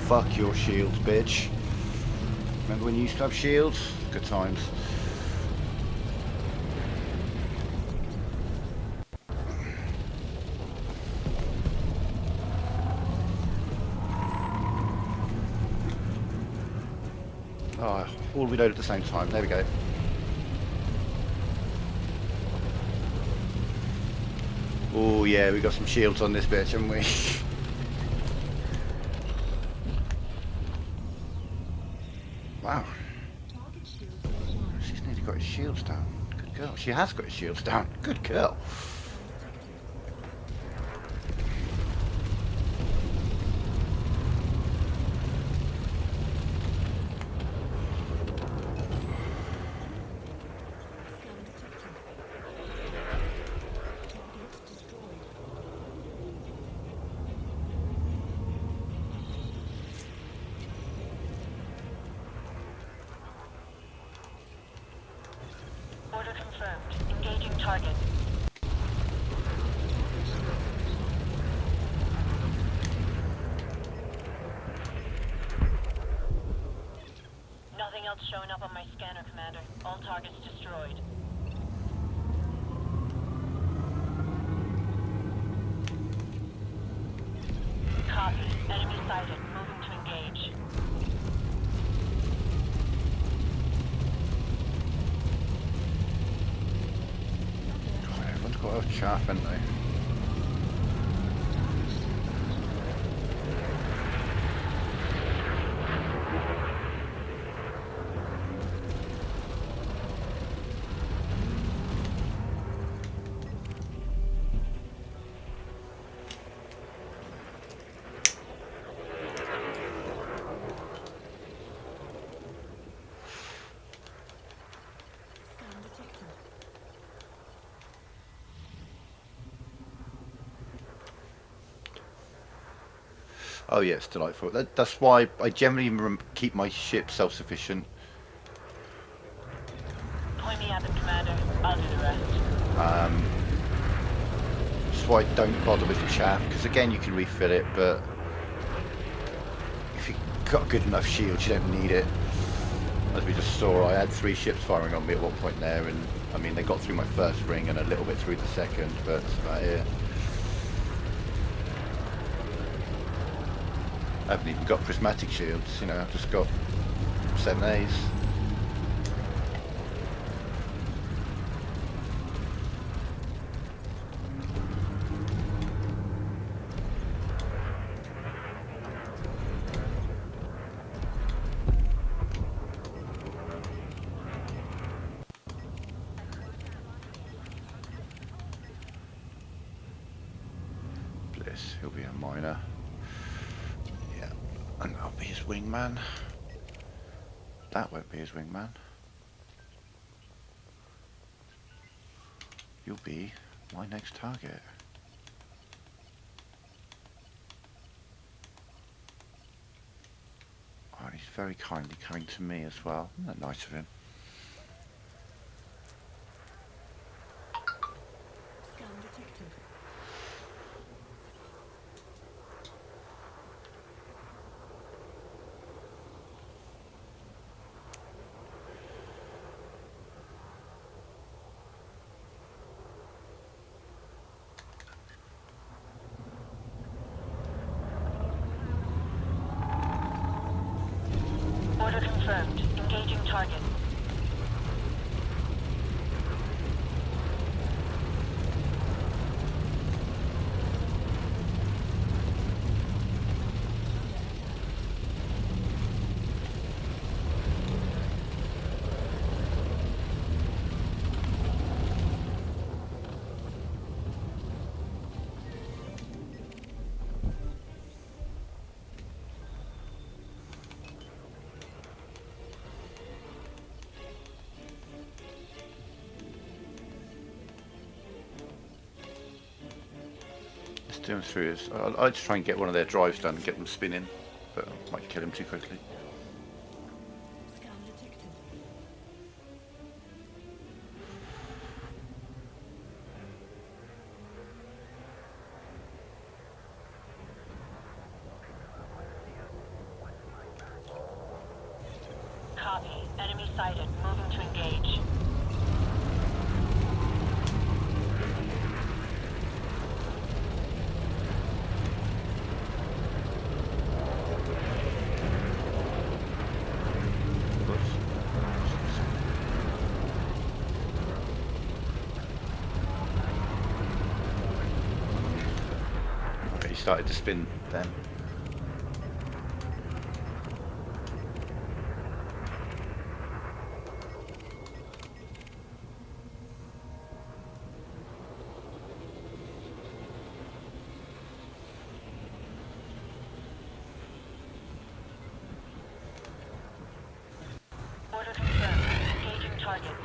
Fuck your shields, bitch. Remember when you used to have shields? Good times. Oh, all reload at the same time. There we go. Oh yeah, we got some shields on this bitch, haven't we? Wow. She's nearly got his shields down. Good girl. She has got his shields down. Good girl. Order confirmed. Engaging target. Nothing else showing up on my scanner, Commander. All targets destroyed. Copy. Enemy sighted. Moving to engage. Everyone's got a chaff, haven't they? Scan detected. Oh yeah, it's delightful. That's why I generally keep my ship self-sufficient. Point me at them, Commander. I'll do the rest. That's why I don't bother with the chaff, because again you can refill it, but if you've got a good enough shield you don't need it. As we just saw, I had 3 ships firing on me at one point there, and I mean they got through my first ring and a little bit through the second, but that's about it. I haven't even got prismatic shields, you know, I've just got 7As. Bliss, he'll be a miner. Yeah, and I'll be his wingman. That won't be his wingman. You'll be my next target. Oh, and he's very kindly coming to me as well. Isn't that nice of him? Scan detected. confirmed. Engaging target. Doing through is I'd try and get one of their drives done and get them spinning, but I might kill him too quickly. Scan detected. Copy. Enemy sighted. Moving to engage. Okay, he started to spin then. Order confirmed. Engaging target.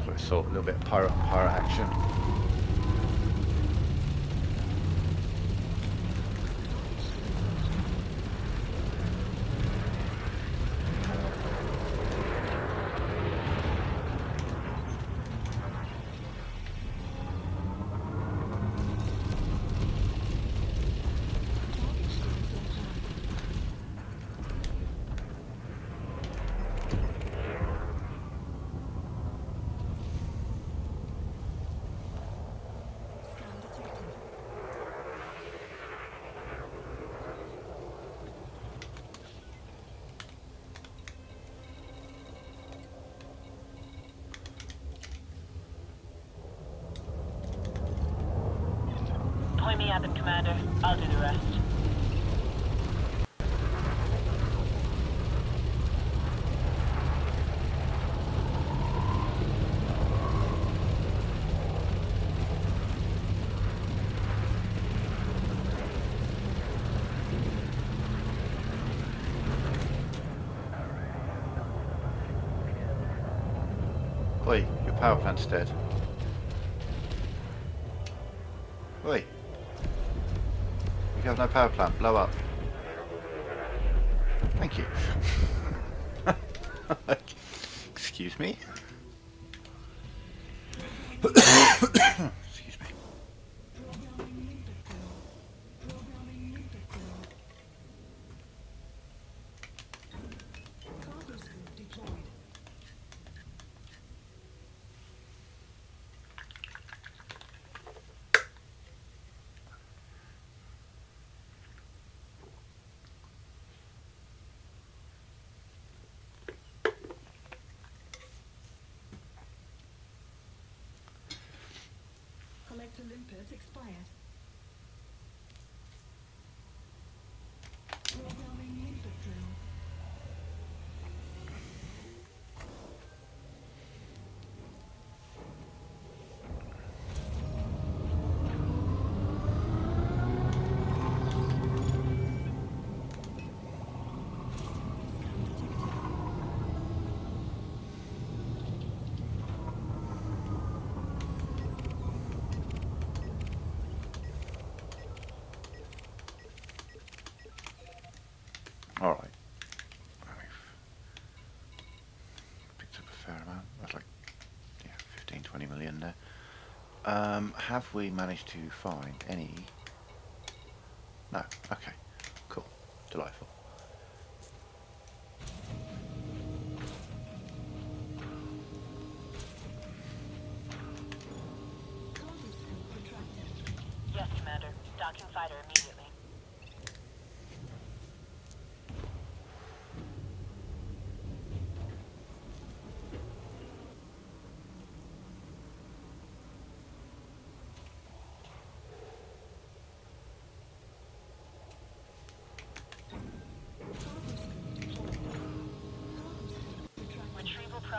So I saw a little bit of pirate action. Target shields offline. Scan detected. Point me at them, Commander. I'll do the rest. Oi, your power plant's dead. Oi. You have no power plant, blow up. Thank you. Excuse me. Excuse me. Programming limpet drill. Programming limpet drill. Cargo scoop deployed. Collector limpet expired. Programming limpet drill. Scan detected. Alright. Picked up a fair amount. That's like, yeah, 15, 20 million there. Have we managed to find any? No. Okay. Cool. Delightful. Cargo scoop retracted. Yes, Commander. Docking fighter immediately.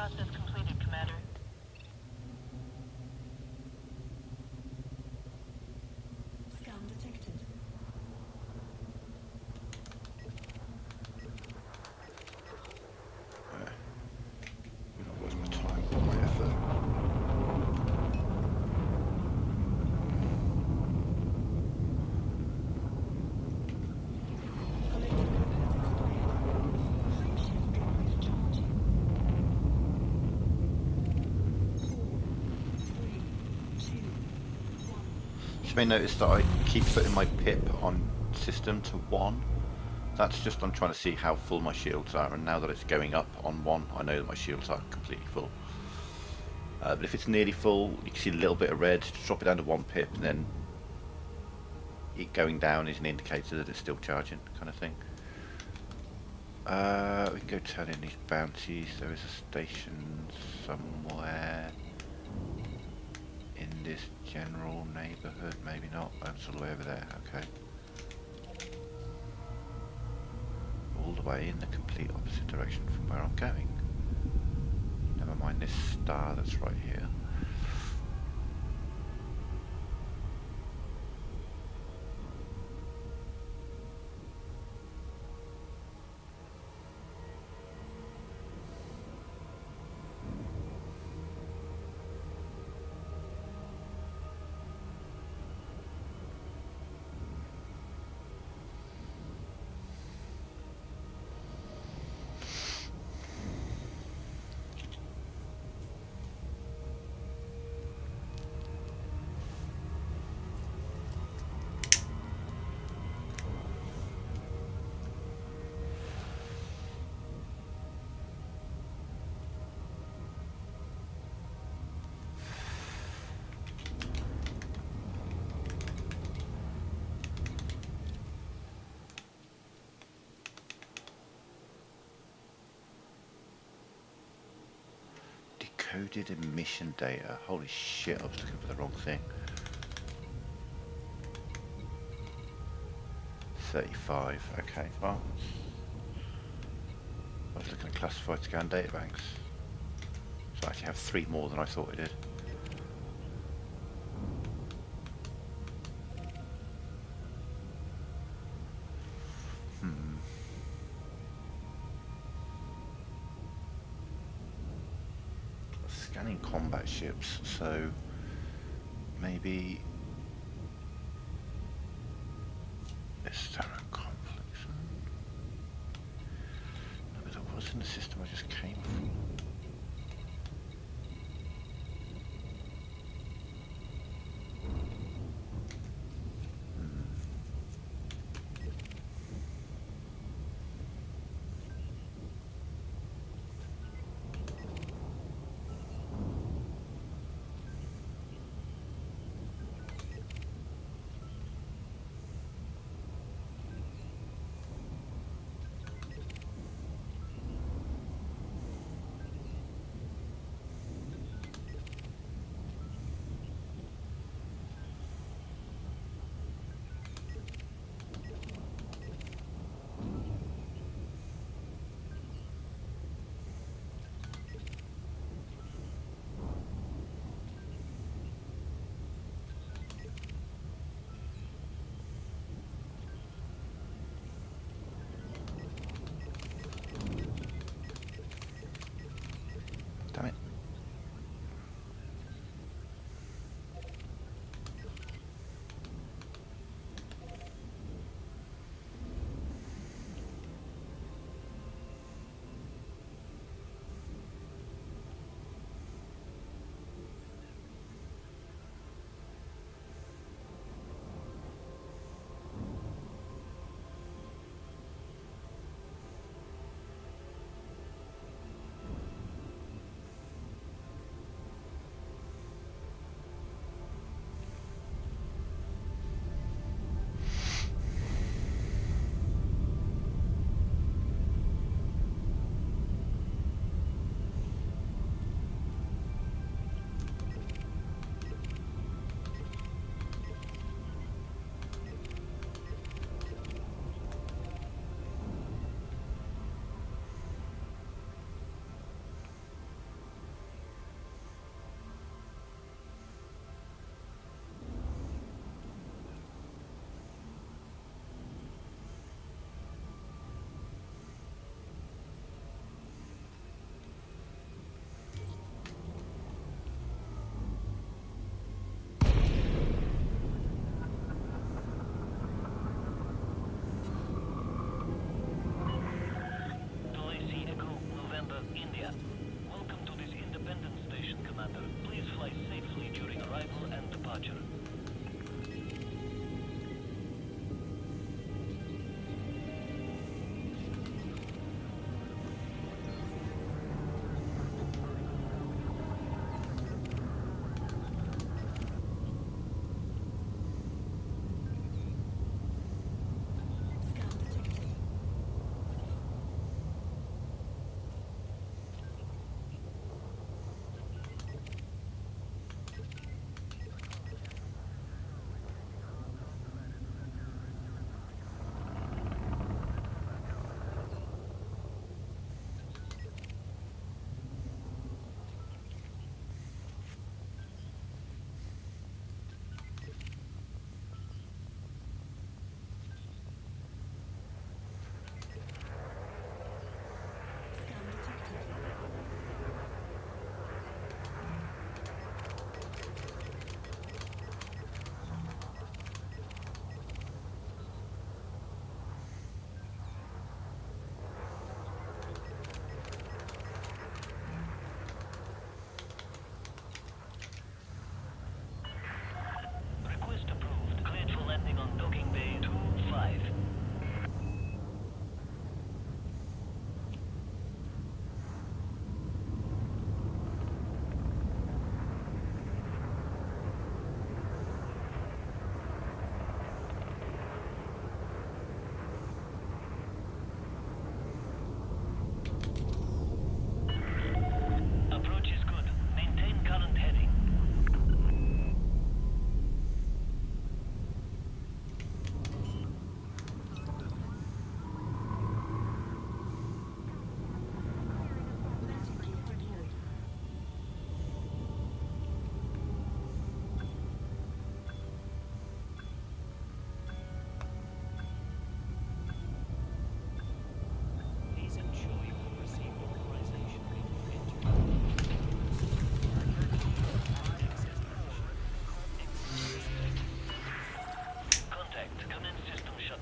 Process completed, Commander. Scan detected. You're not worth my time or my effort. Collector limpets expired. Frameshift drive charging. 4, 3, 2, 1. You may notice that I keep putting my pip on system to 1. That's just I'm trying to see how full my shields are, and now that it's going up on 1, I know that my shields are completely full. But if it's nearly full, you can see a little bit of red. Just drop it down to 1 pip, and then it going down is an indicator that it's still charging, kind of thing. We can go turn in these bounties. There is a station somewhere in this general neighbourhood. Maybe not. That's all the way over there. Okay. All the way in the complete opposite direction from where I'm going. Never mind this star that's right here. Decoded emission data. Holy shit, I was looking for the wrong thing. 35. Okay, well. I was looking at classified scan databanks. So I actually have 3 more than I thought I did. Scanning combat ships, so maybe this Terran conflict. No, but that was in the system I just came from.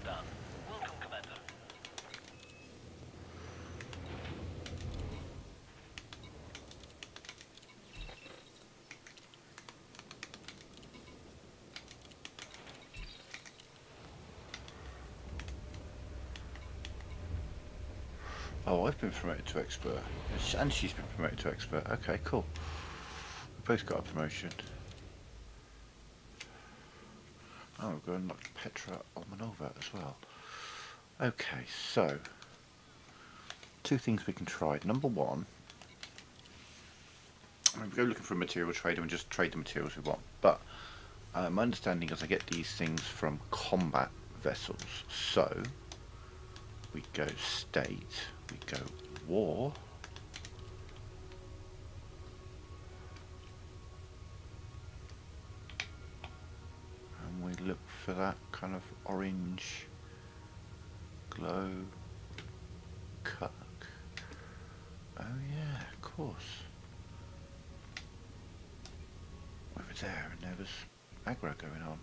done. Welcome, Commander. Oh, I've been promoted to expert. And she's been promoted to expert. Okay, cool. We both got a promotion. Oh, we're going like Petra Olmanova as well. Okay, so two things we can try. Number one, we go looking for a material trader and just trade the materials we want. But my understanding is I get these things from combat vessels. So we go state, we go war. And we look for that kind of orange glow Kirk. Oh yeah, of course. Over there, and there was aggro going on.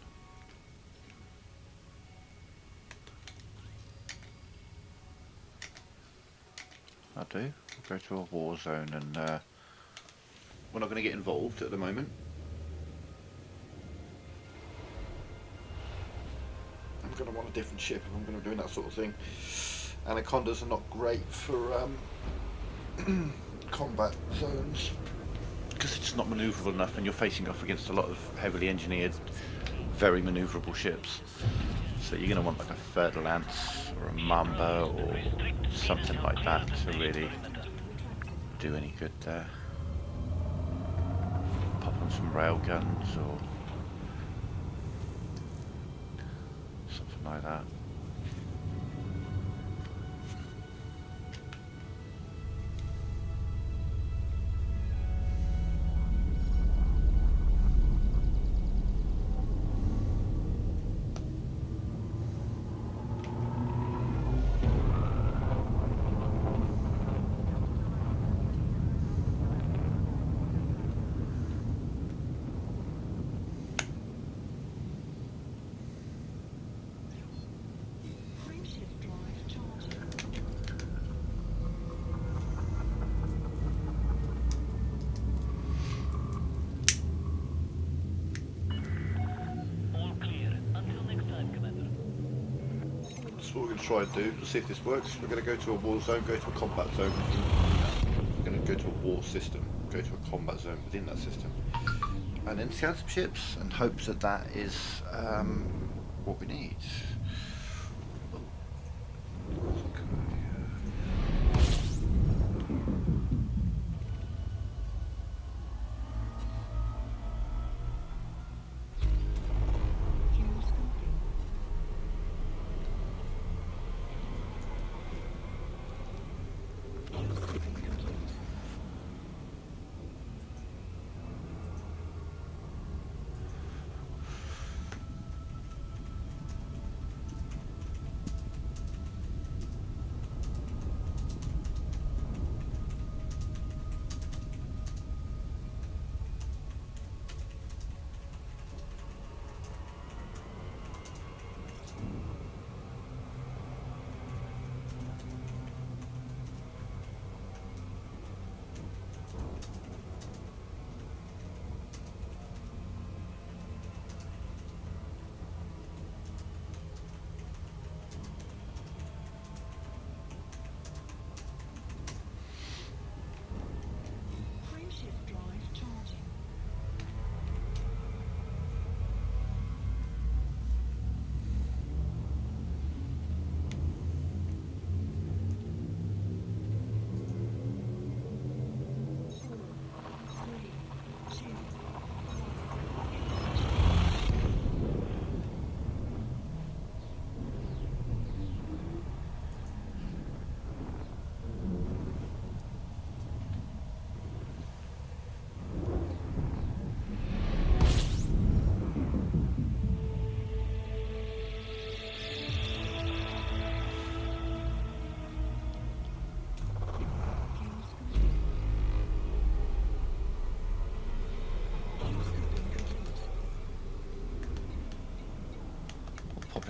I do. We'll go to a war zone, and we're not going to get involved at the moment. I'm going to want a different ship if I'm going to be doing that sort of thing. Anacondas are not great for combat zones because it's not manoeuvrable enough, and you're facing off against a lot of heavily engineered, very manoeuvrable ships. So you're going to want like a Fer Lance or a Mamba or something like that to really do any good there. Pop on some rail guns or something like that. Frameshift drive charging. All clear. Until next time, Commander. That's what we're going to try and do. Let's see if this works. We're going to go to a war zone, go to a combat zone. We're going to go to a war system, go to a combat zone within that system, and then scan some ships and hope that that is what we need. Fuel scoping. Fuel scoping complete.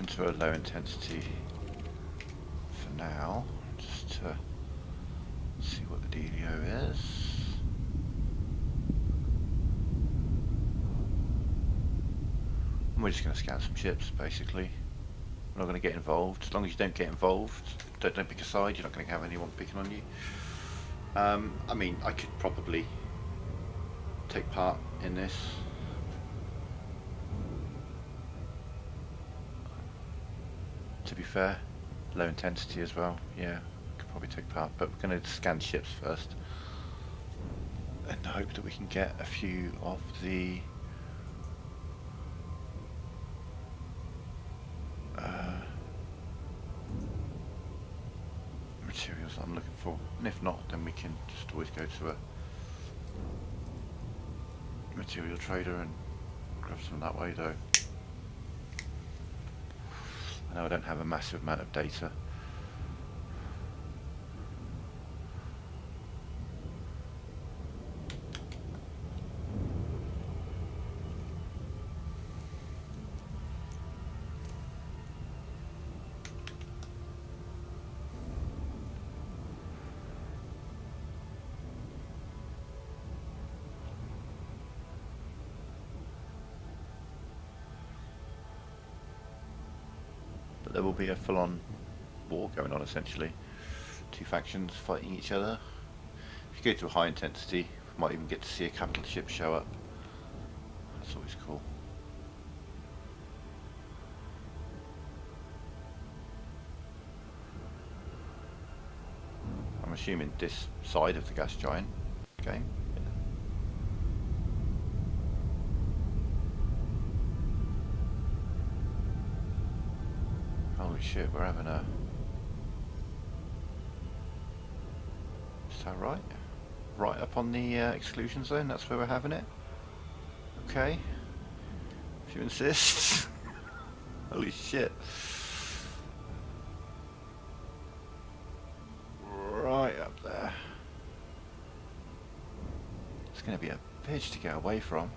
to a low intensity for now, just to see what the dealio is. And we're just going to scan some ships, basically. We're not going to get involved. As long as you don't get involved, don't pick a side, you're not going to have anyone picking on you. I mean, I could probably take part in this. To be fair, low intensity as well. Yeah, could probably take part, but we're going to scan ships first and hope that we can get a few of the materials that I'm looking for. And if not, then we can just always go to a material trader and grab some that way, though. I know I don't have a massive amount of data. But there will be a full-on war going on, essentially. Two factions fighting each other. If you go to a high intensity, we might even get to see a capital ship show up. That's always cool. I'm assuming this side of the gas giant game. Holy shit, we're having a... Is that right? Right up on the exclusion zone, that's where we're having it? Okay. If you insist. Holy shit. Right up there. It's going to be a bitch to get away from.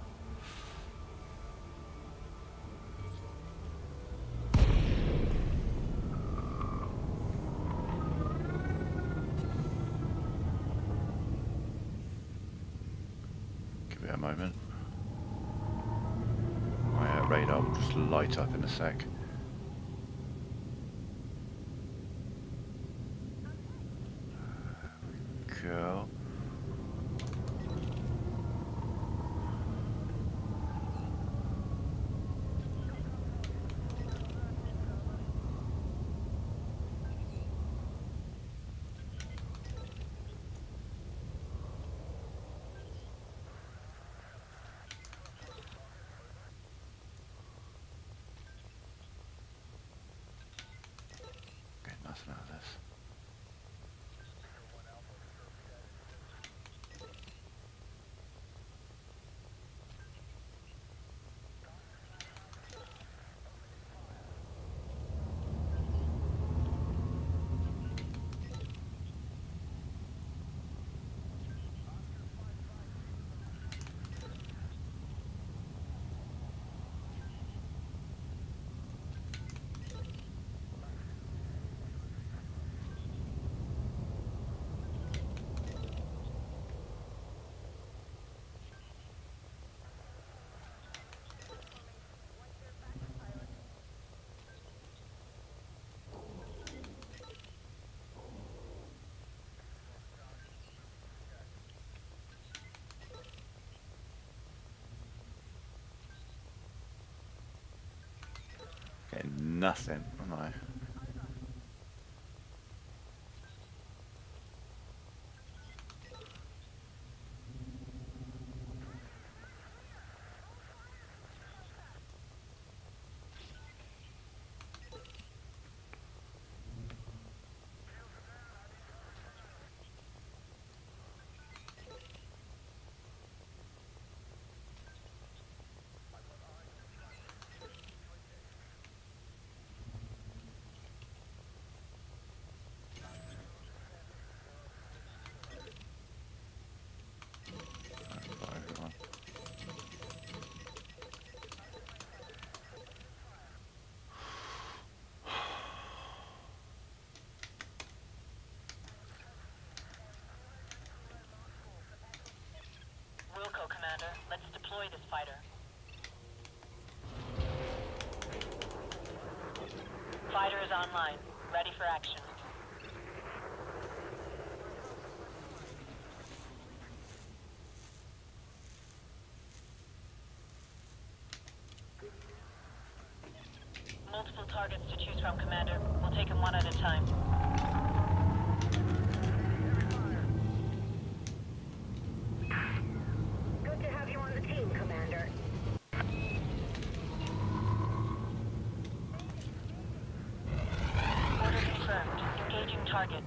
Give it a moment. My radar will just light up in a sec. Go. Get nothing out of this. Getting nothing, am I? Fighter is online. Ready for action. Multiple targets to choose from, Commander. We'll take them one at a time. Good to have you on the team, Commander. Order confirmed. Engaging target.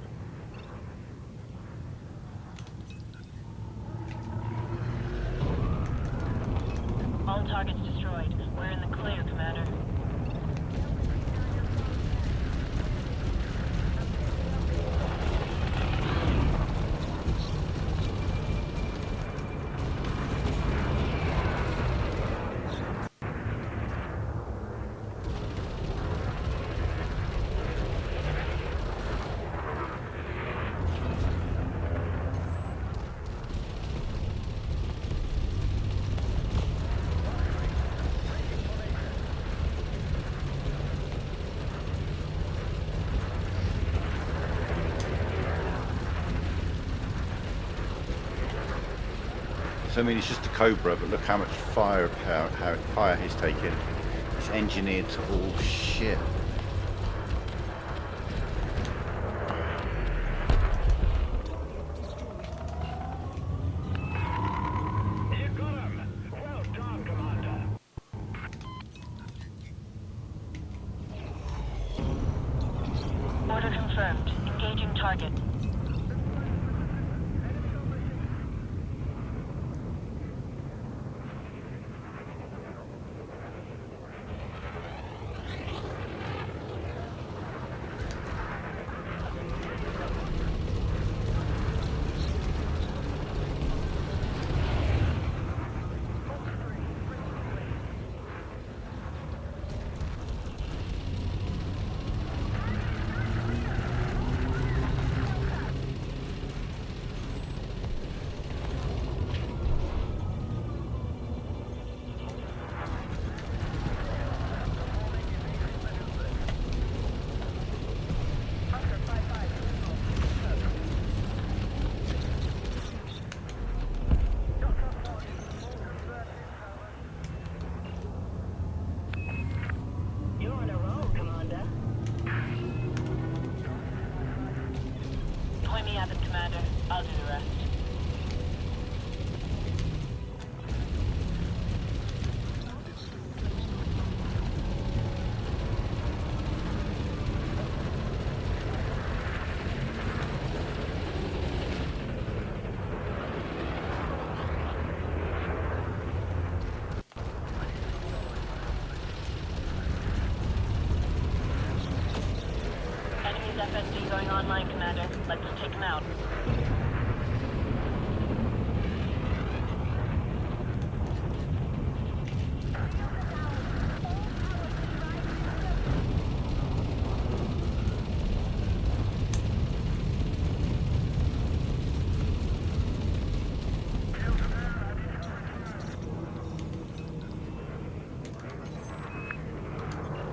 All targets destroyed. We're in the clear, Commander. So I mean, it's just a Cobra, but look how much firepower, how fire he's taken. It's engineered to all shit. You got him! Well done, Commander. Order confirmed. Engaging target. You're on a roll, Commander. Point me at it, Commander. I'll do the rest. Enemy's FSD going online, Commander. Let's take him out.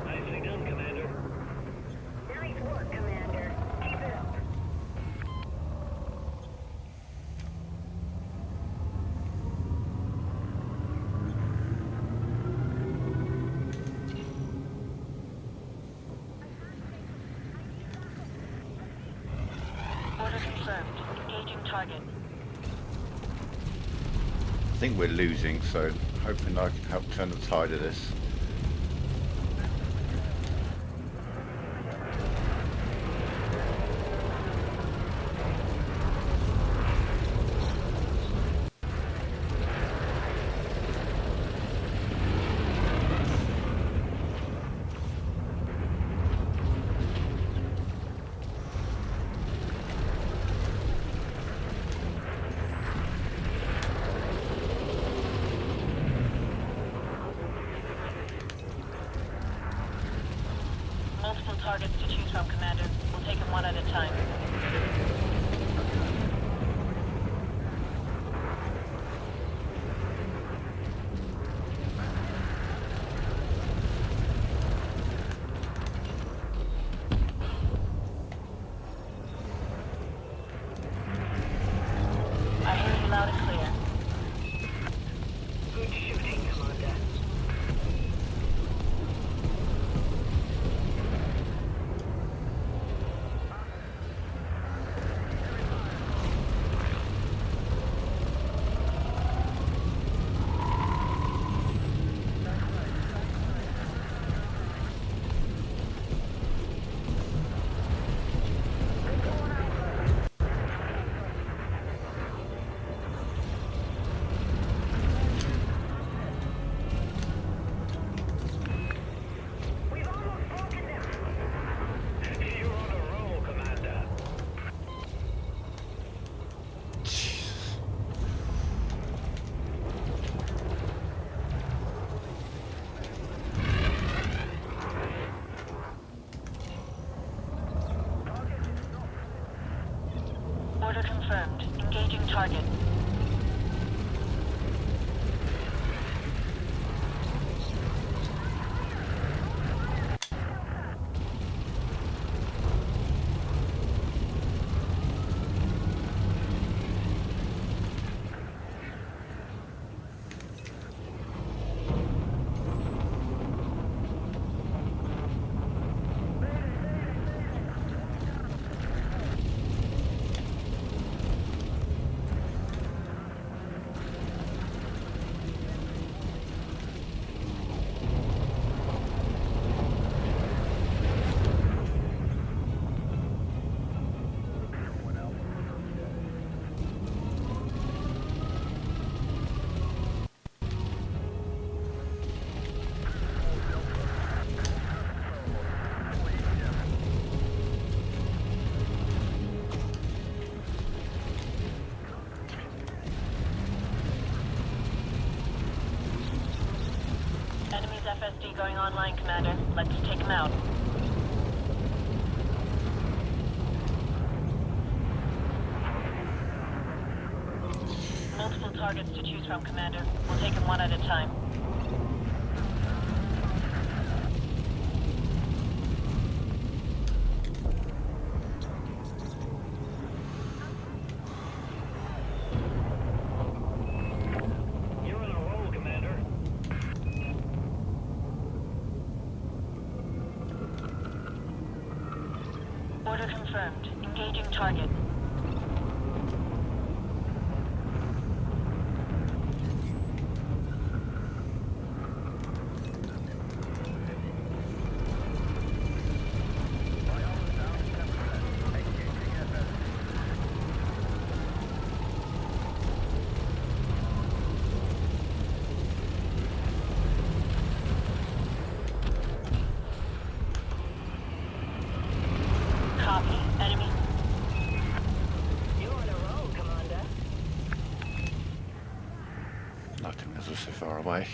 Nicely done, Commander. Nice work, Commander. Keep it up. Order confirmed. Engaging target. I think we're losing, so hoping I can help turn the tide of this. Multiple targets to choose from, Commander. We'll take them one at a time. Order confirmed. Engaging target. Enemy's FSD going online, Commander. Let's take him out. Multiple targets to choose from, Commander. We'll take them one at a time. You're on a roll, Commander. Order confirmed. Engaging target. Copy. Enemy. You're on a roll, Commander. I think those are so far away.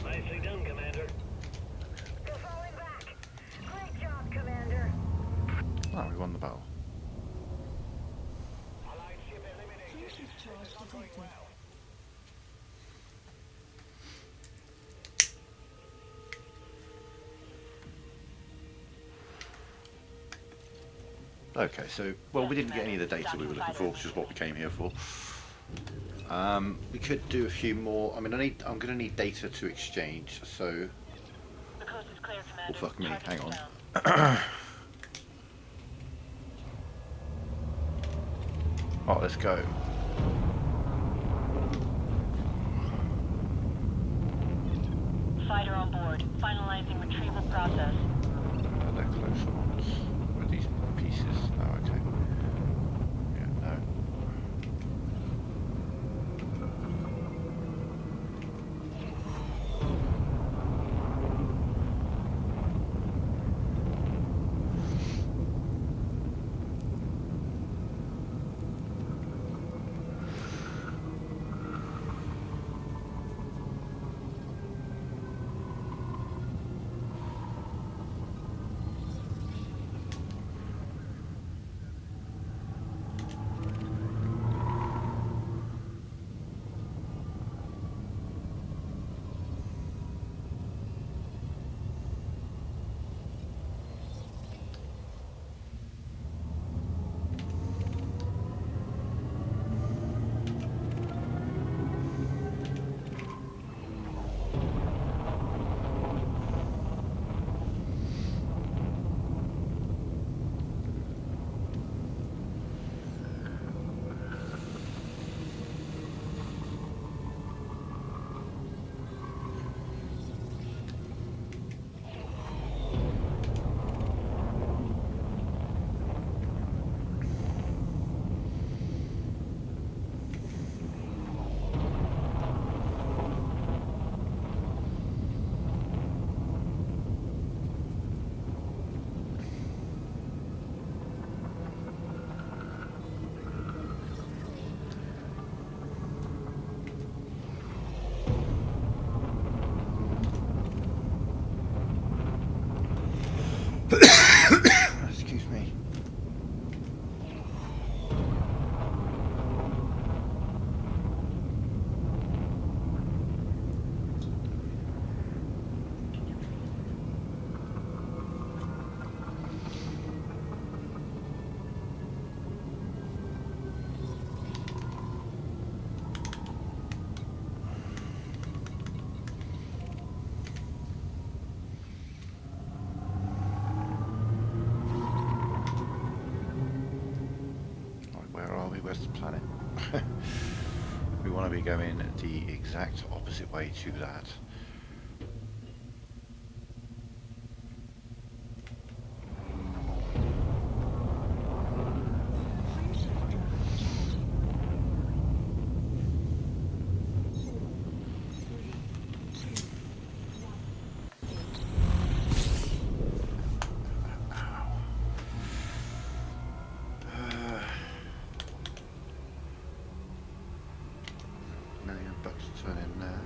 Nicely done, Commander. We're falling back. Great job, Commander. Oh, we won the battle. Allied ship eliminated. Fleet charge detected. Okay, so, well, we didn't get any of the data we were looking for, which is what we came here for. We could do a few more. I mean, I'm going to need data to exchange, so... The coast is clear, Oh, Commander. fuck me, Target hang is on. down. Oh, let's go. Fighter on board. Finalizing retrieval process. They're closer ones. Where are these pieces? Oh, okay. Yeah, no. Excuse me. Where are we? Where's the planet? We want to be going the exact opposite way to that. Free shift drive charging. 4, 3, 2, 1. Million bucks to turn in there.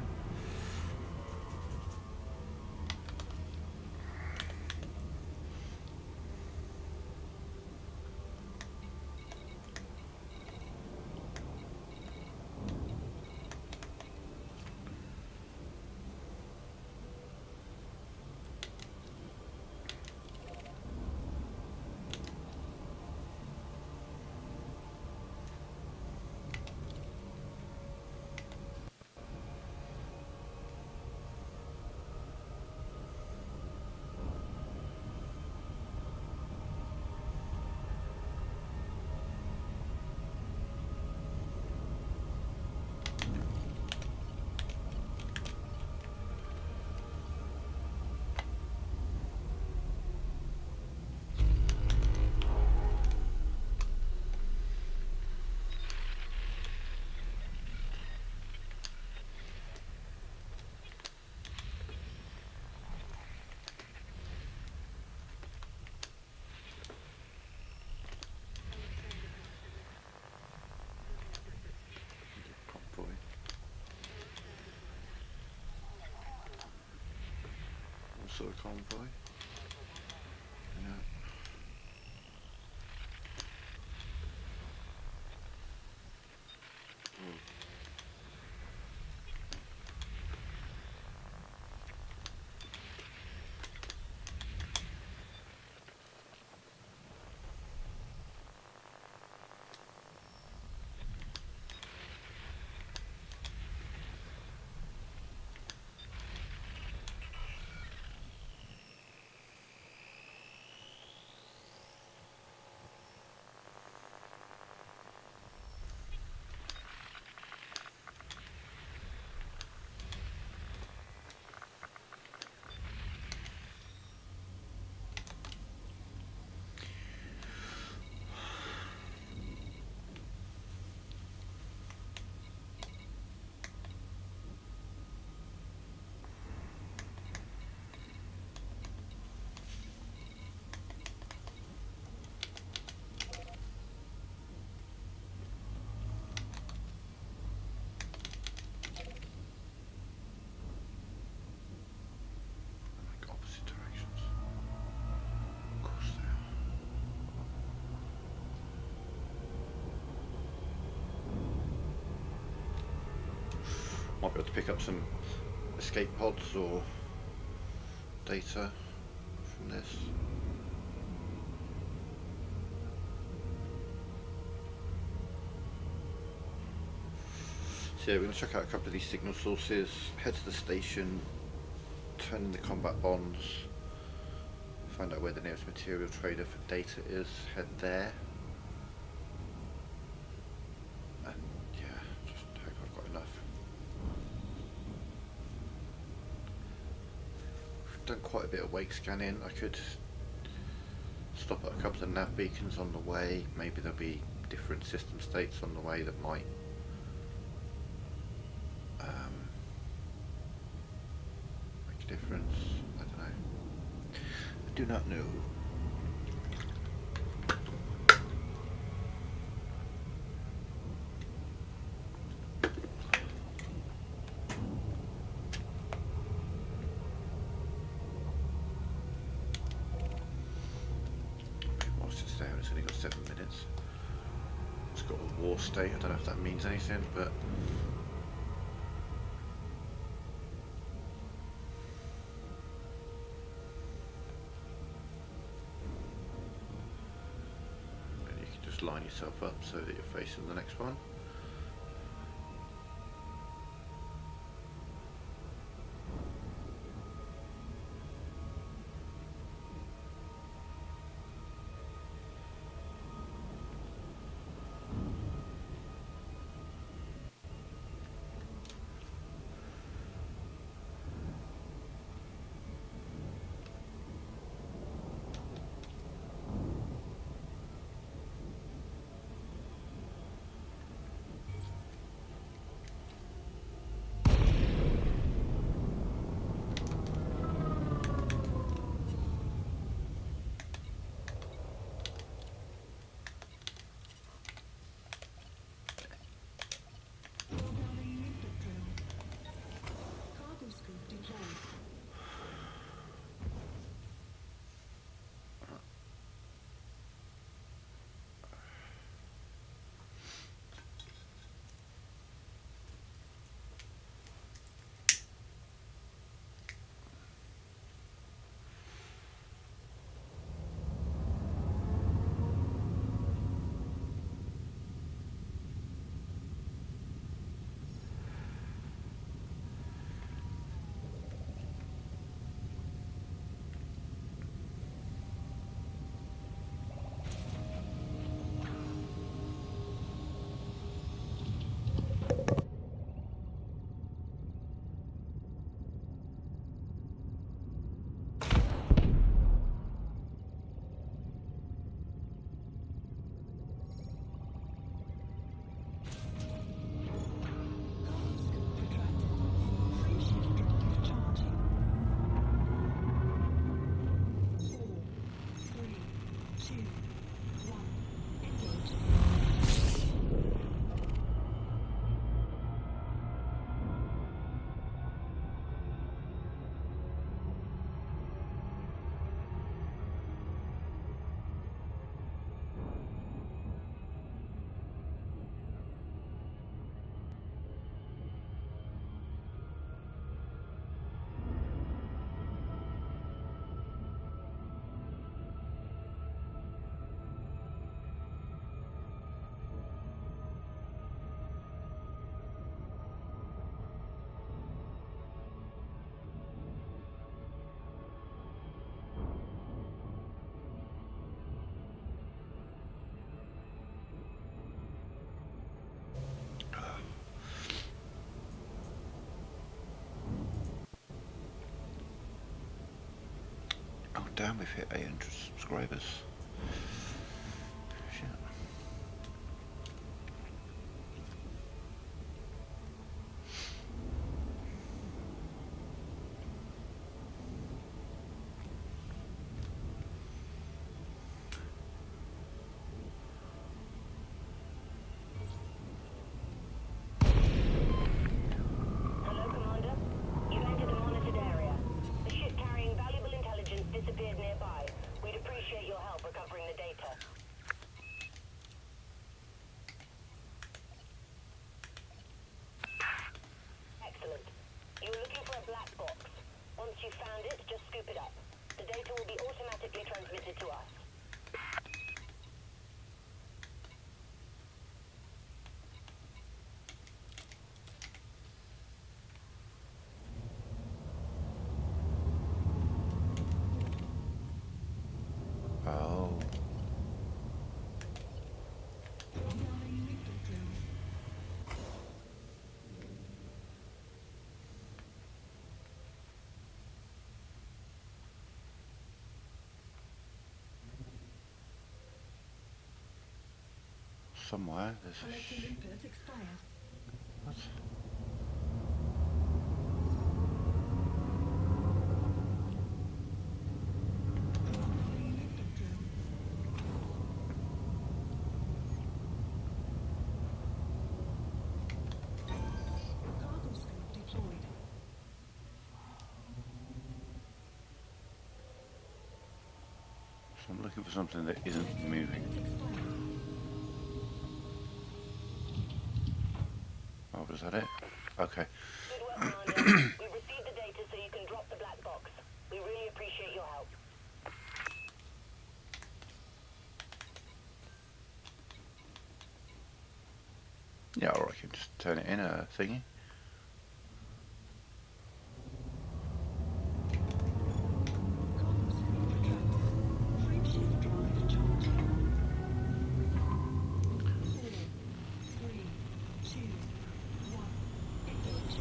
Convoy. Also a convoy. Yeah. Like opposite directions. Of course they are. Might be able to pick up some escape pods or data from this. So yeah, we're going to check out a couple of these signal sources, head to the station, turn in the combat bonds, find out where the nearest material trader for data is, head there. And yeah, just hope I've got enough. We've done quite a bit of wake scanning. I could stop at a couple of nav beacons on the way. Maybe there'll be different system states on the way that might make a difference. I don't know. I do not know. only got 7 minutes. It's got a war state. I don't know if that means anything, but and you can just line yourself up so that you're facing the next one. Programming limpet drill. Cargo scoop deployed. Cargo scoop retracted. Frame shift drive charging. 4, 3, 2, 1. Engage. Oh damn, we've hit 800 subscribers. Shit. Hello, Commander. You've entered a monitored area. The ship carrying valuable intelligence disappeared nearby. We'd appreciate your help recovering the data. Excellent. You were looking for a black box. Once you've found it, just scoop it up. The data will be automatically transmitted to us. Oh. Programming limpet drill. Somewhere there's a Collector limpet expired. what? Programming limpet drill. Cargo scoop deployed. So I'm looking for something that isn't moving. Oh, was that it? Okay. Good work, Commander. We've received the data so you can drop the black box. We really appreciate your help. Yeah, or I can just turn it in a thingy. Cargo scope retracted. Frameshift drive charging. 4, 3, 2, 1. Engage.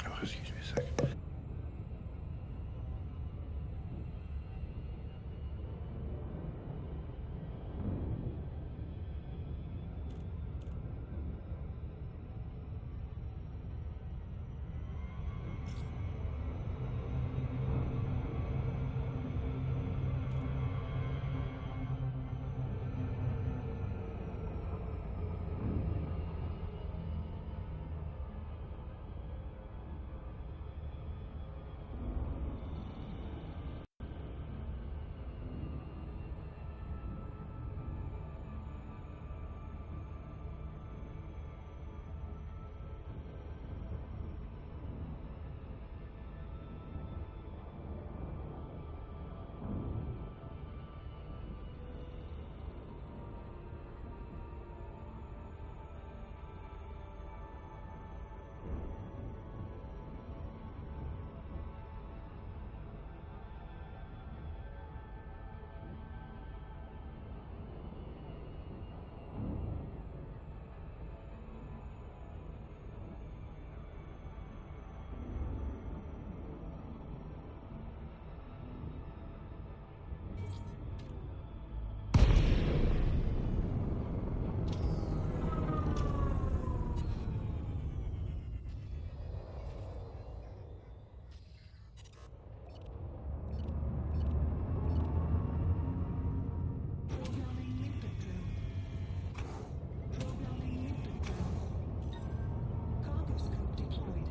Oh, excuse me a second. Programming limpet drill. Programming limpet drill. Cargo scope deployed.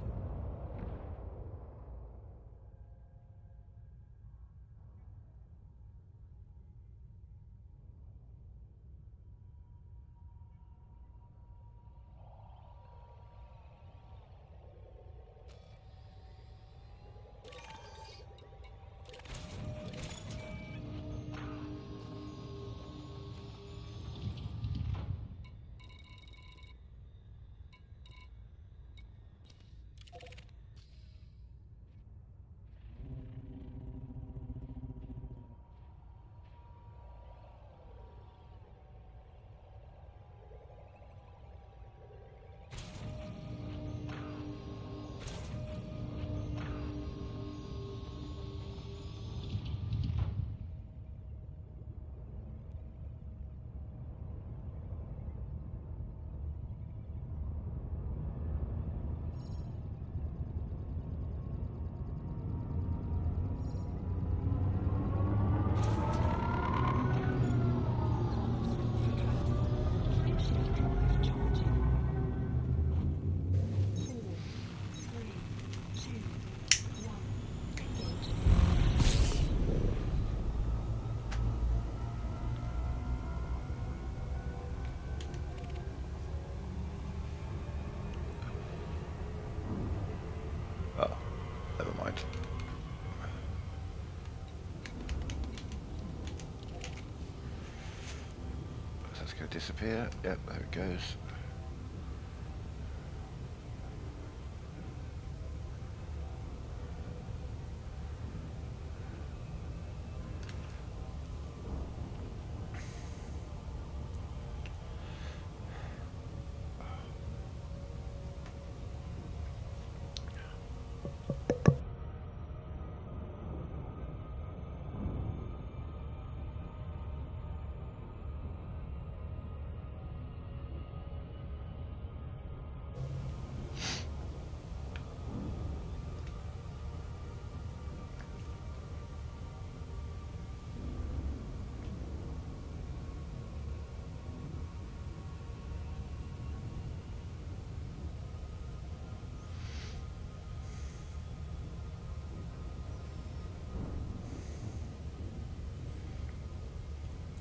disappear? Yep, there it goes.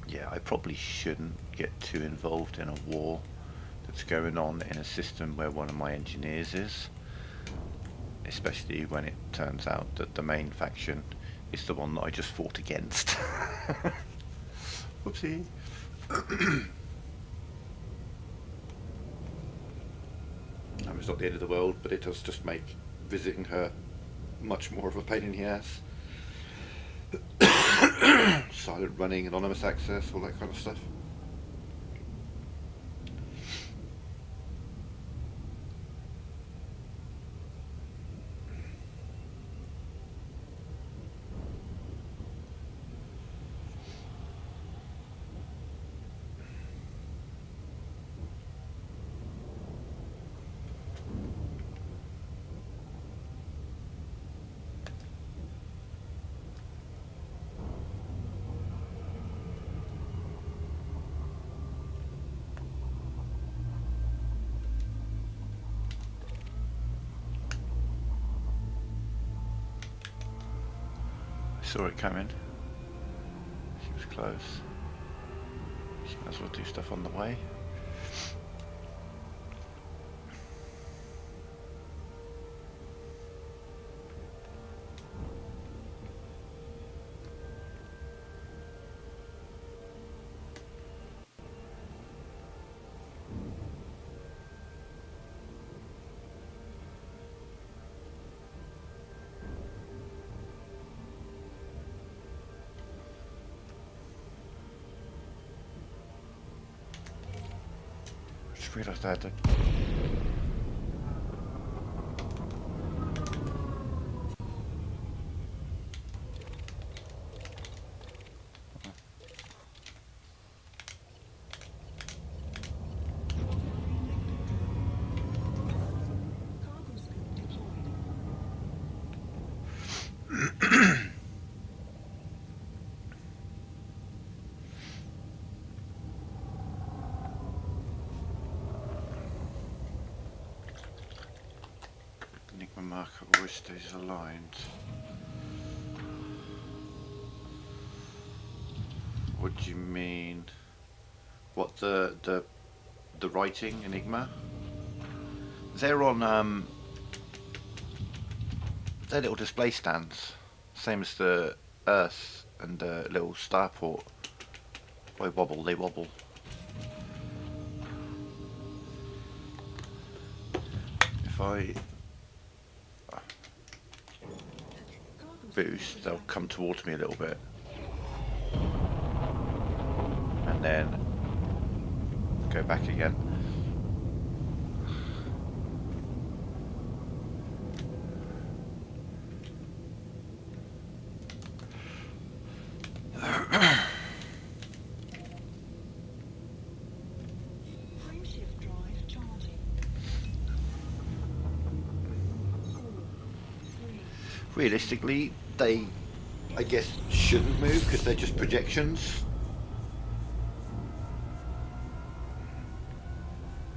Yeah, I probably shouldn't get too involved in a war that's going on in a system where one of my engineers is, especially when it turns out that the main faction is the one that I just fought against. Whoopsie. It's not the end of the world, but it does just make visiting her much more of a pain in the ass. Silent running, anonymous access, all that kind of stuff. Saw it coming. She was close. She might as well do stuff on the way. Just realised I had to. Cargo scoop deployed. Enigma marker always stays aligned. What do you mean? What, the writing Enigma? They're on they're little display stands, same as the Earth and the little starport. They wobble, they wobble. If I boost, they'll come towards me a little bit, and then go back again. Frame shift drive charging. 4, 3. Realistically, they, I guess, shouldn't move because they're just projections.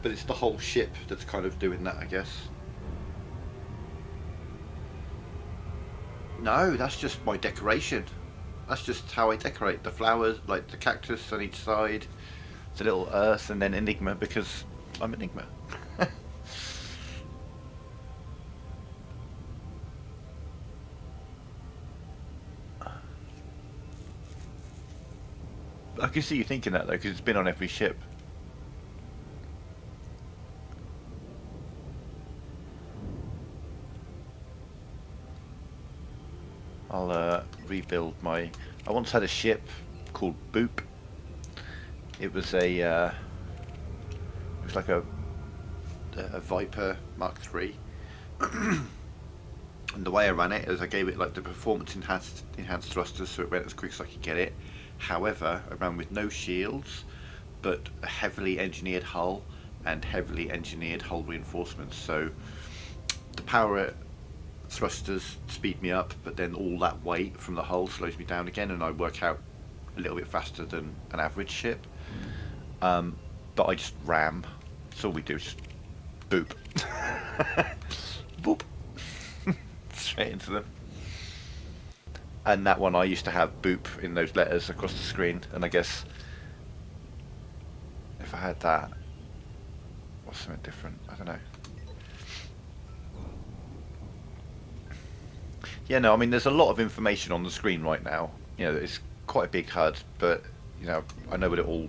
But it's the whole ship that's kind of doing that, I guess. No, that's just my decoration. That's just how I decorate the flowers, like the cactus on each side, the little earth, and then Enigma because I'm Enigma. I can see you thinking that though, because it's been on every ship. I'll rebuild my... I once had a ship called Boop. It was a... it was like a Viper Mark III. And the way I ran it is I gave it like the performance enhanced thrusters, so it went as quick as I could get it. However, I ran with no shields, but a heavily engineered hull and heavily engineered hull reinforcements. So the power thrusters speed me up, but then all that weight from the hull slows me down again, and I work out a little bit faster than an average ship. But I just ram. That's all we do, just boop. Boop. Straight into them. And that one I used to have boop in those letters across the screen, and I guess if I had that, what's something different? I don't know. Yeah, no, I mean there's a lot of information on the screen right now. You know, it's quite a big HUD, but you know, I know what it all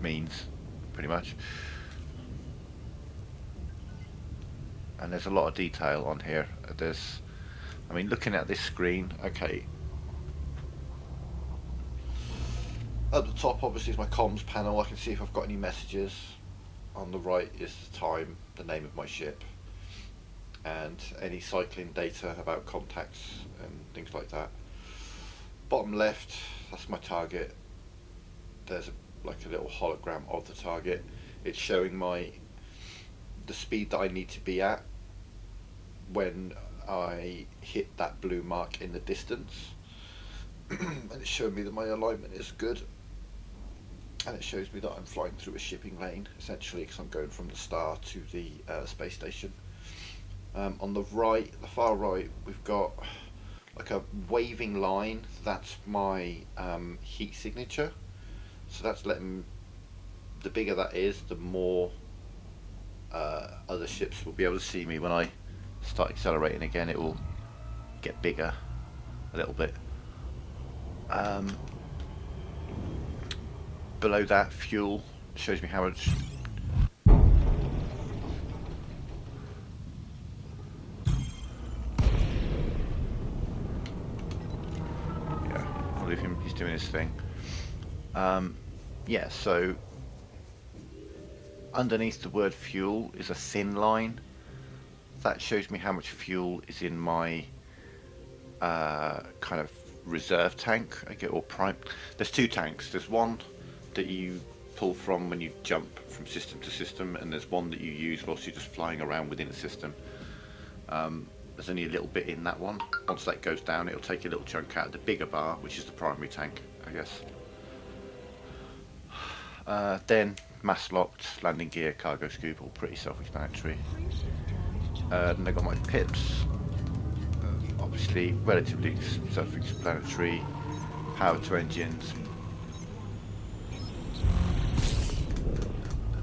means, pretty much. And there's a lot of detail on here. I mean, looking at this screen, okay. At the top, obviously, is my comms panel. I can see if I've got any messages. On the right is the time, the name of my ship, and any cycling data about contacts and things like that. Bottom left, that's my target. There's like a little hologram of the target. It's showing the speed that I need to be at when I hit that blue mark in the distance. And it's showing me that my alignment is good, and it shows me that I'm flying through a shipping lane, essentially, because I'm going from the star to the space station. On the right, the far right, we've got like a waving line. That's my heat signature. So that's letting, the bigger that is, the more other ships will be able to see me. When I start accelerating again, it will get bigger a little bit. Below that, fuel shows me how much. Yeah, I'll leave him. He's doing his thing. Yeah, so underneath the word fuel is a thin line. That shows me how much fuel is in my kind of reserve tank, or prime. There's two tanks. There's one that you pull from when you jump from system to system, and there's one that you use whilst you're just flying around within a system. There's only a little bit in that one. Once that goes down, it'll take a little chunk out of the bigger bar, which is the primary tank, I guess. Then mass locked, landing gear, cargo scoop, all pretty self-explanatory. Then I got my pips, obviously relatively self-explanatory. Power to engines,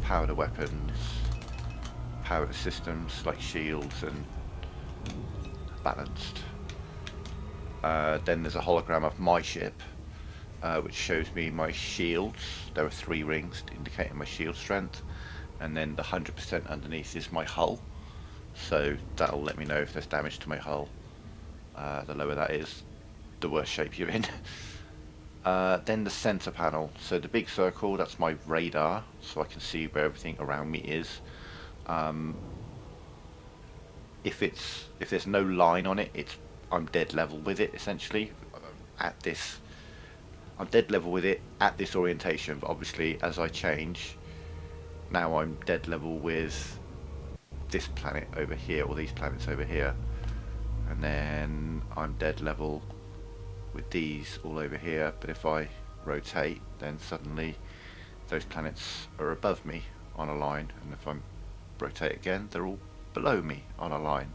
power to weapons, power to systems like shields, and balanced. Then there's a hologram of my ship, which shows me my shields. There are 3 rings indicating my shield strength, and then the 100% underneath is my hull, so that'll let me know if there's damage to my hull. The lower that is, the worse shape you're in. Then the center panel, so the big circle, that's my radar, so I can see where everything around me is. If there's no line on it, I'm dead level with it, essentially. I'm dead level with it at this orientation, but obviously as I change, now I'm dead level with this planet over here, or these planets over here, and then I'm dead level with these all over here. But if I rotate, then suddenly those planets are above me on a line, and if I rotate again, they're all below me on a line.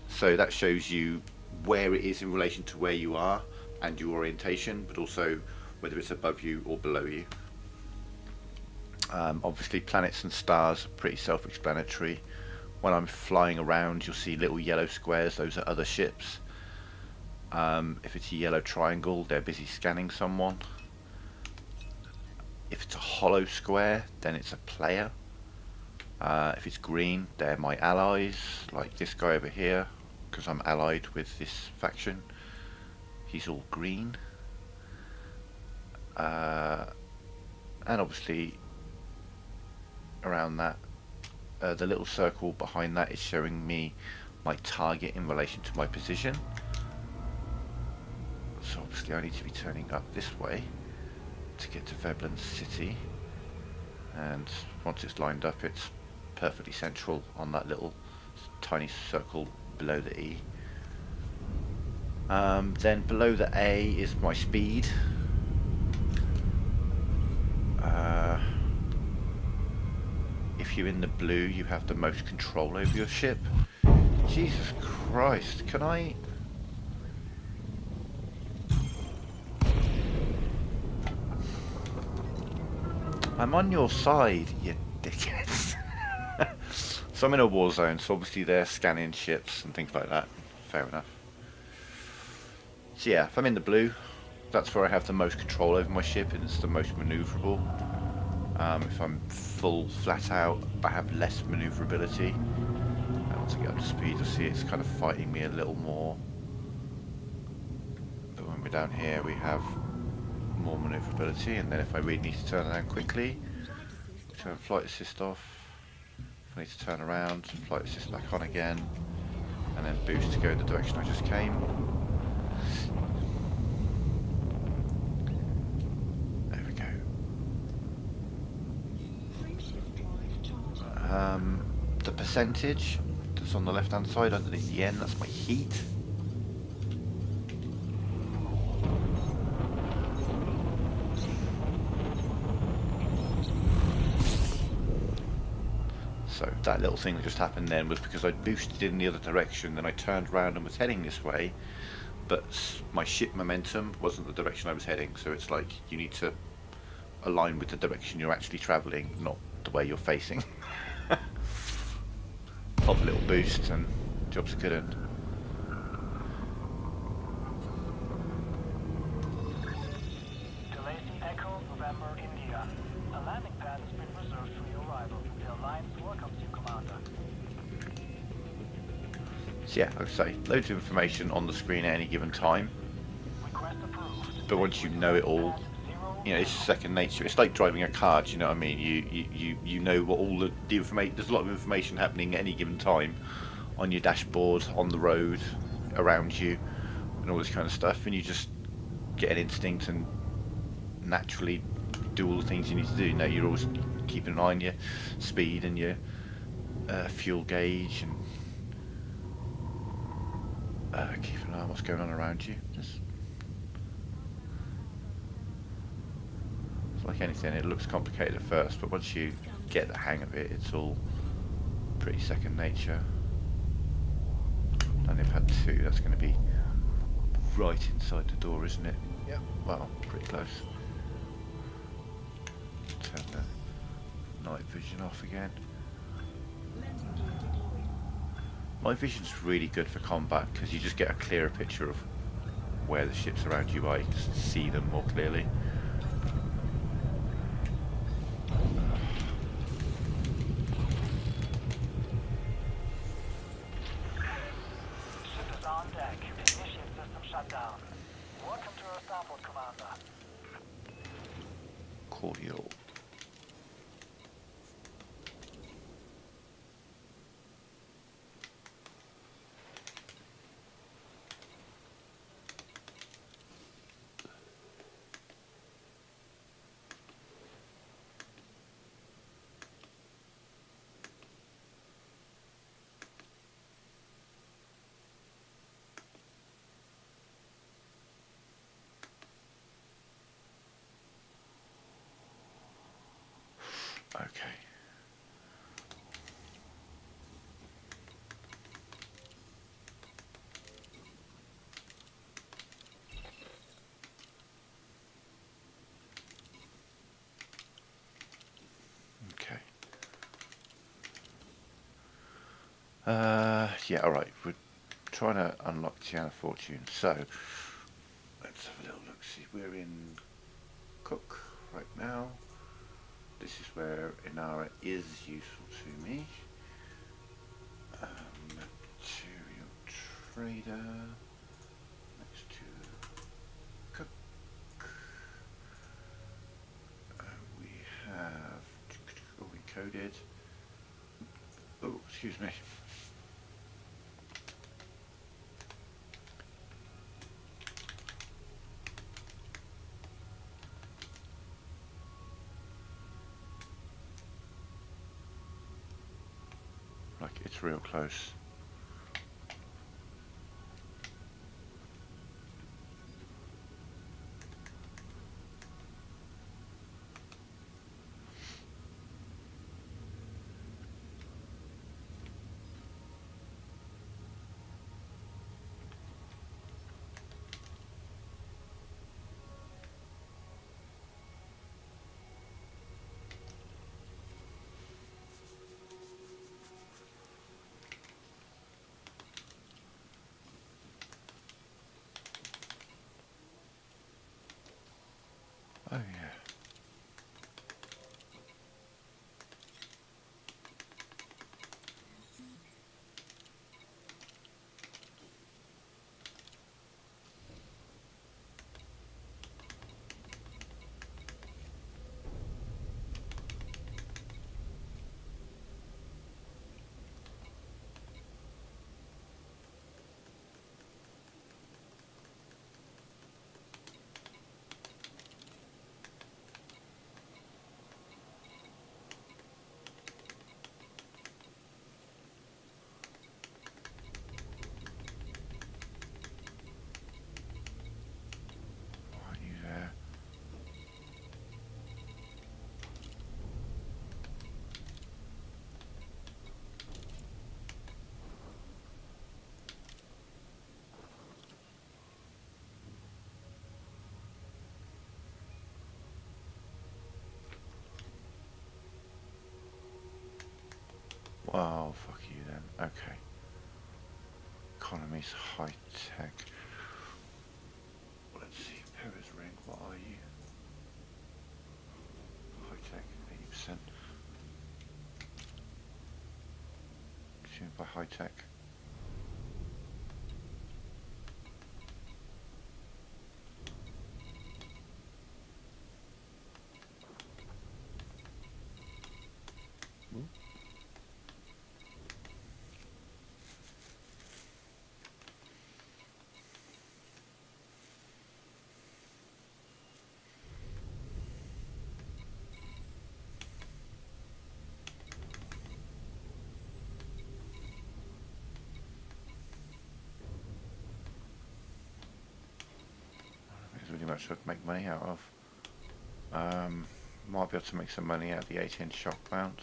So that shows you where it is in relation to where you are and your orientation, but also whether it's above you or below you. Obviously planets and stars are pretty self-explanatory. When I'm flying around, you'll see little yellow squares, those are other ships. If it's a yellow triangle, they're busy scanning someone. If it's a hollow square, then it's a player. If it's green, they're my allies, like this guy over here, because I'm allied with this faction. he's all green. And obviously around that, the little circle behind that is showing me my target in relation to my position. So obviously I need to be turning up this way to get to Veblen City, and once it's lined up it's perfectly central on that little tiny circle below the E. Then below the A is my speed. If you're in the blue, you have the most control over your ship. Jesus Christ, can I... I'm on your side, you dickheads. So I'm in a war zone, so obviously they're scanning ships and things like that. Fair enough. So yeah, if I'm in the blue, that's where I have the most control over my ship and it's the most manoeuvrable. If I'm full flat out, I have less manoeuvrability. And once I get up to speed, you'll see it's kind of fighting me a little more. But when we're down here, we have more manoeuvrability. And then if I really need to turn around quickly, turn flight assist off. If I need to turn around, flight assist back on again, and then boost to go in the direction I just came. There we go. The percentage that's on the left hand side underneath the N, that's my heat. So that little thing that just happened then was because I boosted in the other direction, then I turned around and was heading this way, but my ship momentum wasn't the direction I was heading, so it's like you need to align with the direction you're actually travelling, not the way you're facing. Pop a little boost and job's a good end. Delay Echo, November, India. A landing pad has been reserved for your arrival. The Alliance welcomes you, Commander. So yeah, like I say, loads of information on the screen at any given time, Request approved. but once you know it all, you know, it's second nature. It's like driving a car, do you know what I mean? You know what all the information, there's a lot of information happening at any given time on your dashboard, on the road, around you, and all this kind of stuff, and you just get an instinct and naturally do all the things you need to do. You know, you're always keeping an eye on your speed and your fuel gauge, and keeping an eye on what's going on around you. Just like anything, it looks complicated at first, but once you get the hang of it, it's all pretty second nature. Landing pad 2, that's going to be right inside the door, isn't it? Yep, well, pretty close. Turn the night vision off again. Night vision's really good for combat because you just get a clearer picture of where the ships around you are, you can see them more clearly. Ship is on deck. Initiate system shutdown. Welcome to Earth Starport, Commander. Cordial. Okay. Okay. Yeah, alright, we're trying to unlock Tiana Fortune, so let's have a little look, see, we're in Cook right now. This is where Inara is useful to me. Material trader, next to Excuse me. Like, it's real close. Oh yeah. Why are you there? Well, fuck you then. Okay. Economy's high tech. Let's see, Paris ring, what are you? High tech, 80%. Consumed by high tech. It's really much to make money out of. Might be able to make some money out of the 18 shock bounce.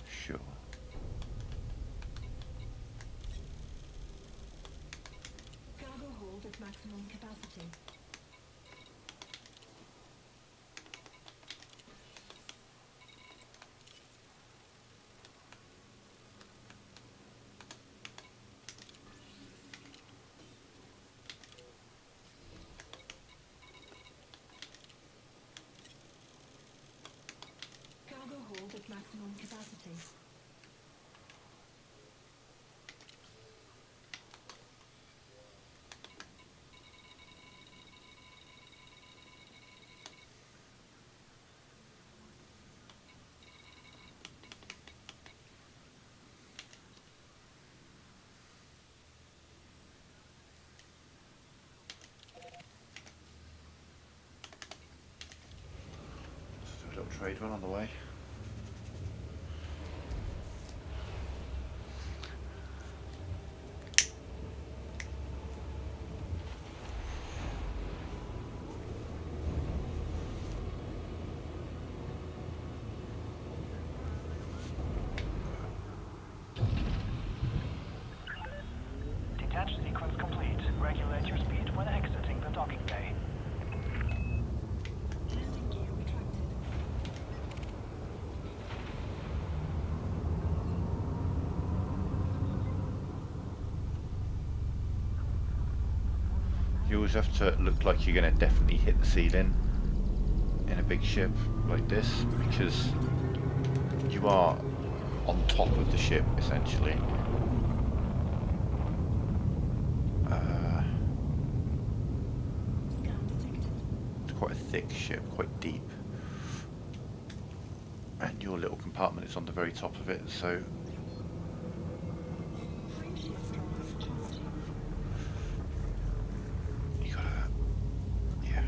Sure. Cargo hold at maximum capacity. Cargo hold at maximum capacity. Let's do a little trade run on the way. Detach sequence complete. Regulate your speed when exiting the docking bay. Landing gear retracted. You always have to look like you're going to definitely hit the ceiling in a big ship like this, because you are on top of the ship essentially. thick ship, quite deep. And your little compartment is on the very top of it, so Frameshift drive charging. you gotta, yeah.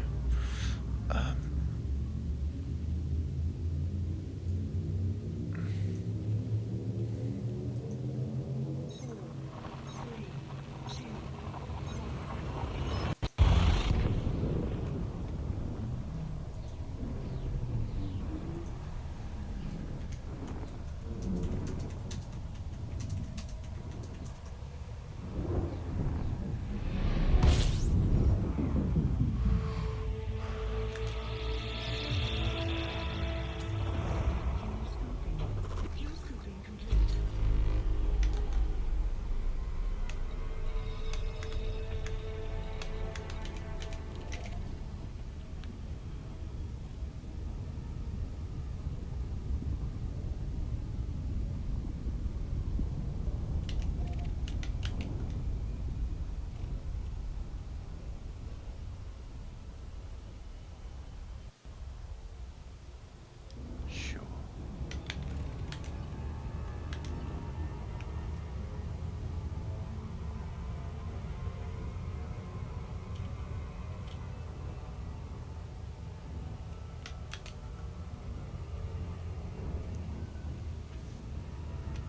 Fuel scooping complete. Sure.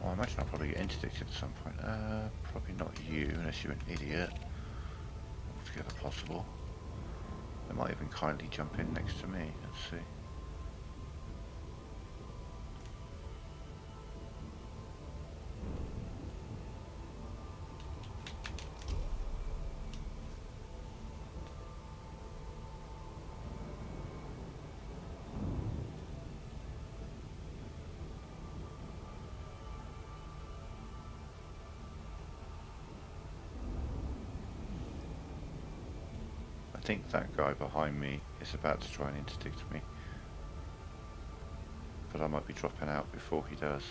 Well, I imagine I'll probably get interdicted at some point. Probably not you, unless you're an idiot. Altogether possible. They might even kindly jump in next to me. Let's see. I think that guy behind me is about to try and interdict me. But I might be dropping out before he does.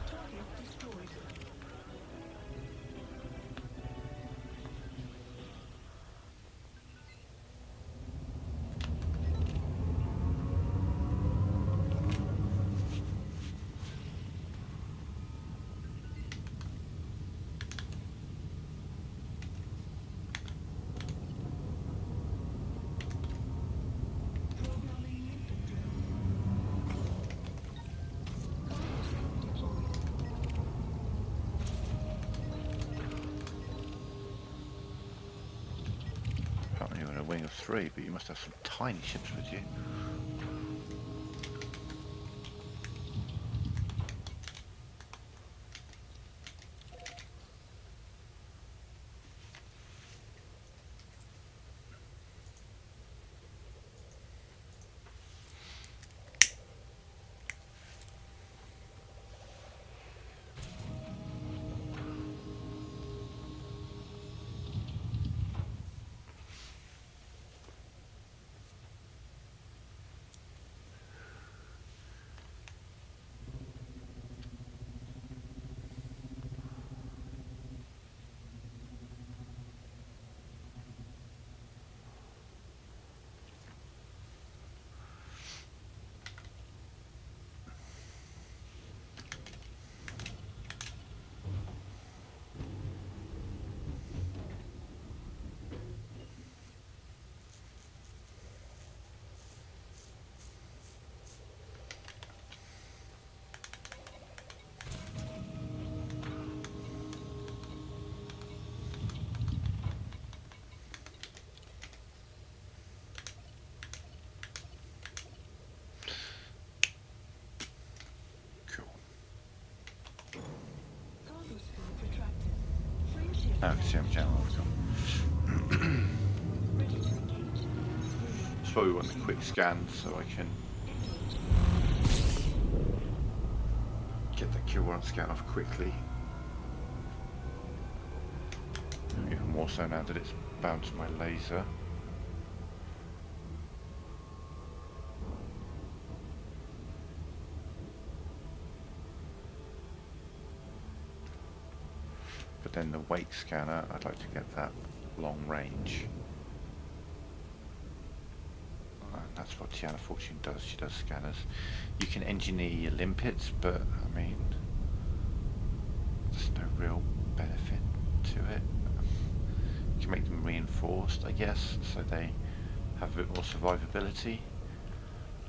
Target destroyed. Programming limpet drill. Cargo scoop deployed. Apparently you're in a wing of 3, but you must have some tiny ships with you. Cargo scoop retracted. Frameshift Oh, I can see him drive down. charging. Ready to engage. 3, That's why we want the quick scan so I can get the kill warrant scan off quickly. Even more so now that it's bound to my laser. But then the wake scanner, I'd like to get that long range. And that's what Tiana Fortune does, she does scanners. You can engineer your limpets, but I mean, there's no real benefit to it. You can make them reinforced, I guess, so they have a bit more survivability,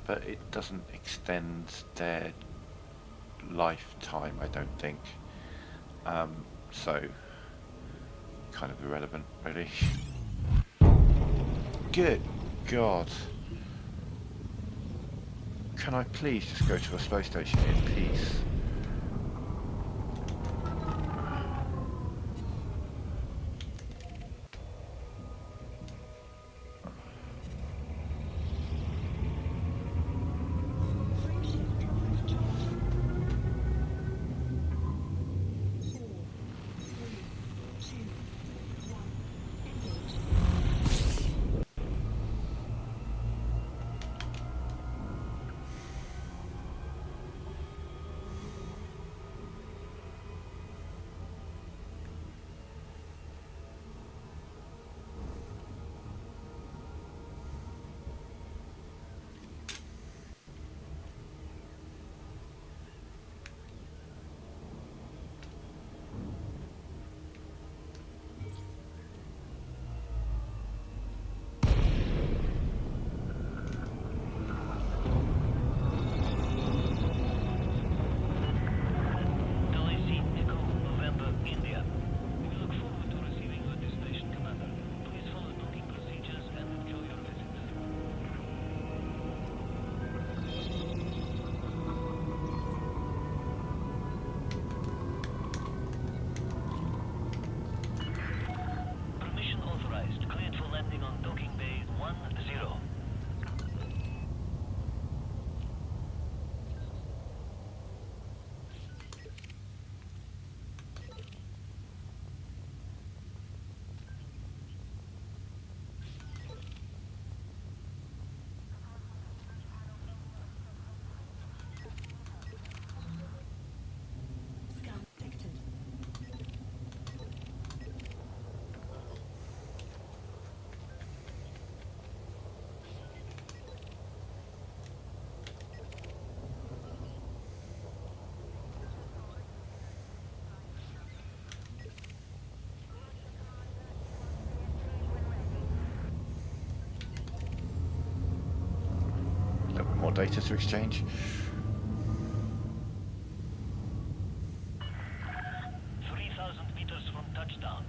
but it doesn't extend their lifetime, I don't think. So, kind of irrelevant, really. Good God. Can I please just go to a space station in peace? frame shift drive charging. 4, 3, 2, 1. Engage. Delhi Echo November, India. We look forward to receiving your destination, Commander. Please follow docking procedures and enjoy your visit. Permission authorized. Cleared for landing on docking bay 10. Scan detected. A little bit more data to exchange. 3,000 meters from touchdown.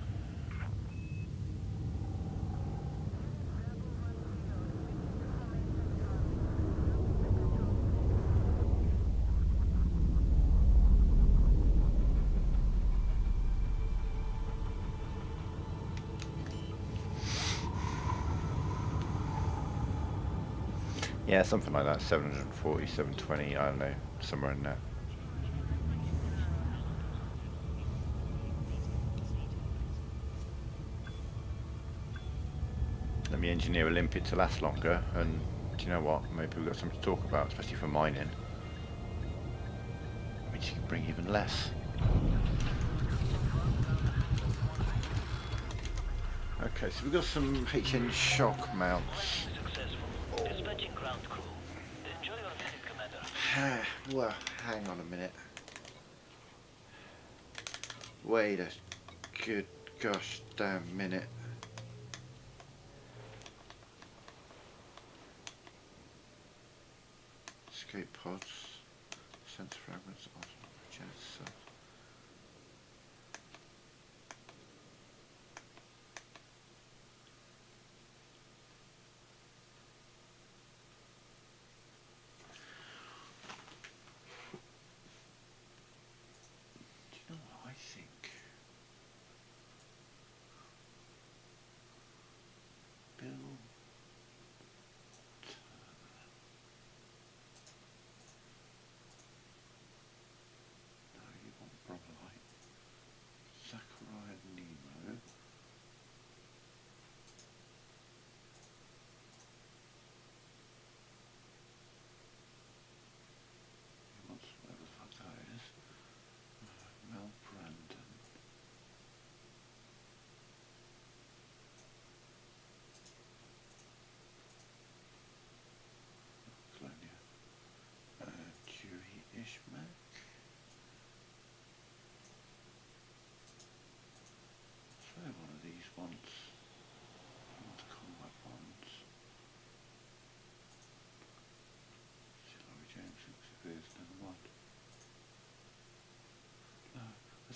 Yeah, something like that, 740, 720, I don't know, somewhere in there. Let me engineer a limpet to last longer, and do you know what, maybe we've got something to talk about, especially for mining. It means you can bring even less. Okay, so we've got some HN shock mounts. Successful. Dispatching ground crew. Enjoy your visit, Commander. Well, hang on a minute. Wait a good gosh damn minute. Escape pods, sensor fragments, jets. Do you know what I think?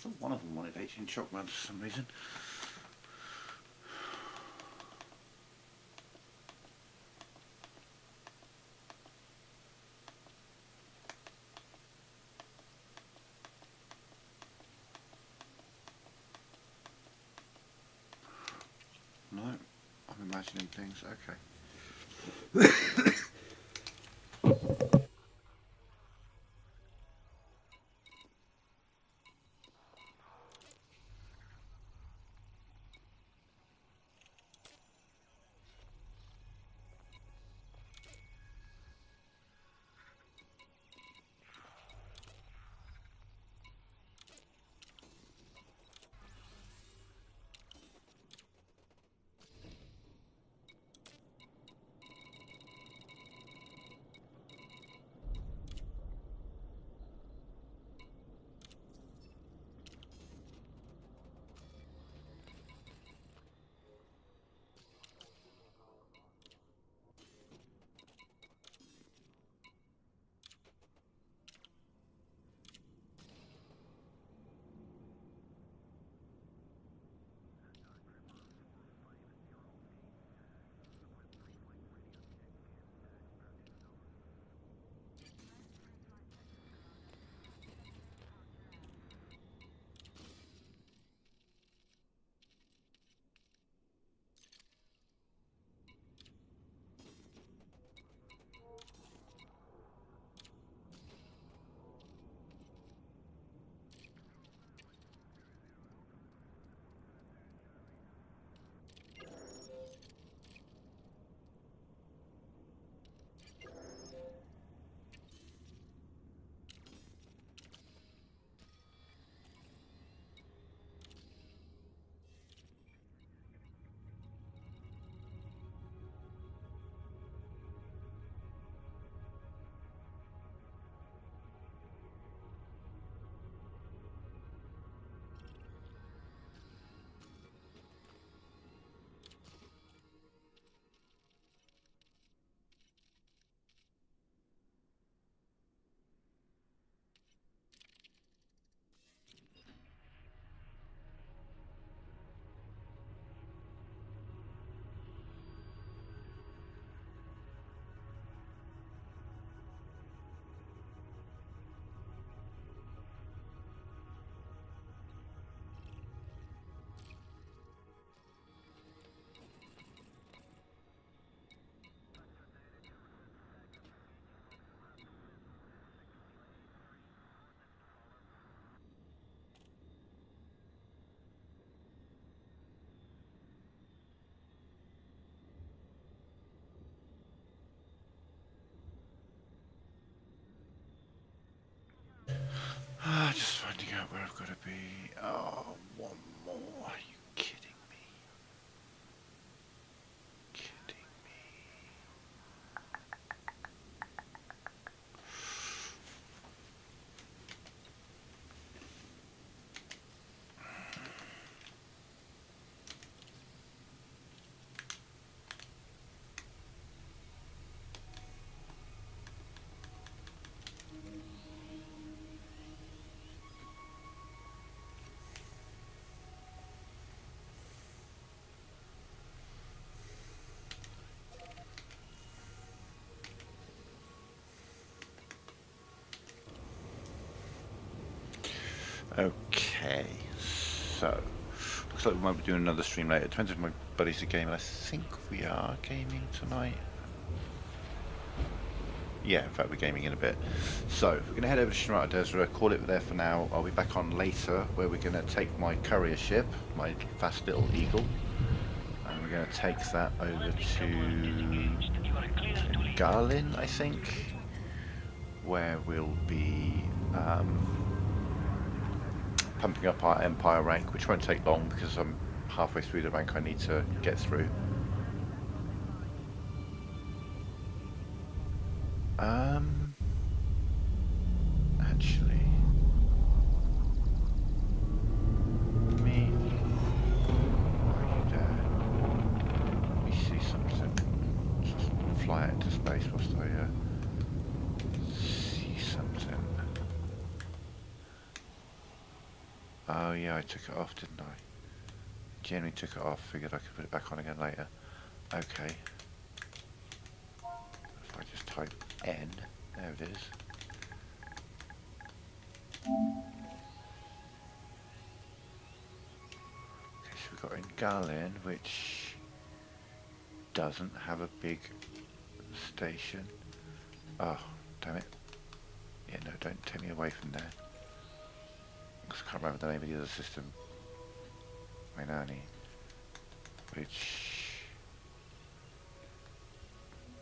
thought one of them wanted 18 shotguns for some reason. No, I'm imagining things. Okay. Just finding out where I've got to be. Oh, one more. Are you kidding me? Kidding me? Okay, so looks like we might be doing another stream later. Depends if my buddies are gaming. I think we are gaming tonight. Yeah, in fact we're gaming in a bit. So we're going to head over to Shinrata Desra, call it there for now. I'll be back on later where we're going to take my courier ship, my fast little eagle, and we're going to take that over to Garlin, I think, where we'll be pumping up our Empire rank, which won't take long because I'm halfway through the rank I need to get through. Actually, me, let me see something. Just fly out into space whilst I see something. Oh yeah, I took it off, didn't I? Genuinely took it off, figured I could put it back on again later. Okay. If I just type N, there it is. Okay, so we've got Ingalian, which doesn't have a big station. Oh, damn it. Yeah, no, don't take me away from there. I can't remember the name of the other system. Mainani. Which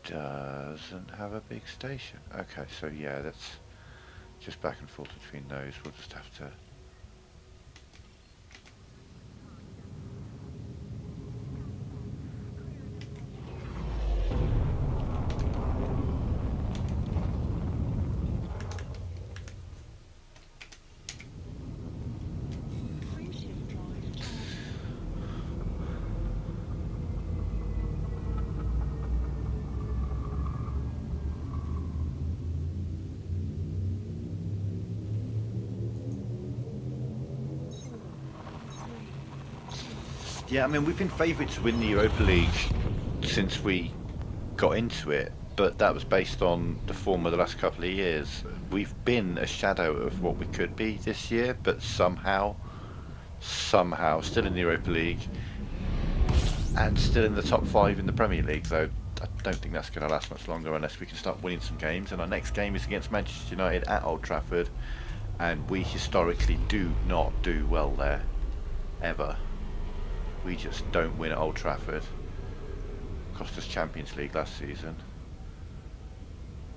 doesn't have a big station. Okay, so yeah, that's just back and forth between those. We'll just have to... Frameshift drive charging. Yeah, I mean, we've been favourites to win the Europa League since we got into it, but that was based on the form of the last couple of years. We've been a shadow of what we could be this year, but somehow still in the Europa League and still in the top 5 in the Premier League, though I don't think that's going to last much longer unless we can start winning some games. And our next game is against Manchester United at Old Trafford, and we historically do not do well there, ever. We just don't win at Old Trafford. Cost us Champions League last season.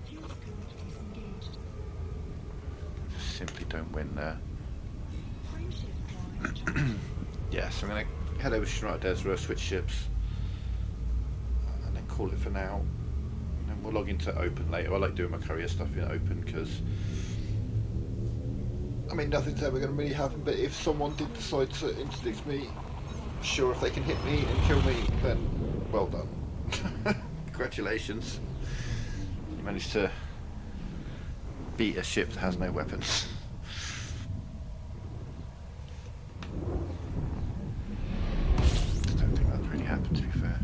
Fuel scope disengaged. Just simply don't win there. Frameshift drive charging. Yeah, so I'm going to head over to Shinra Desra, switch ships, and then call it for now. And then we'll log into Open later. I like doing my career stuff in Open because, I mean, nothing's ever going to really happen, but if someone did decide to interdict me, sure, if they can hit me and kill me, then well done. Congratulations. You managed to beat a ship that has no weapons. I don't think that really happened, to be fair.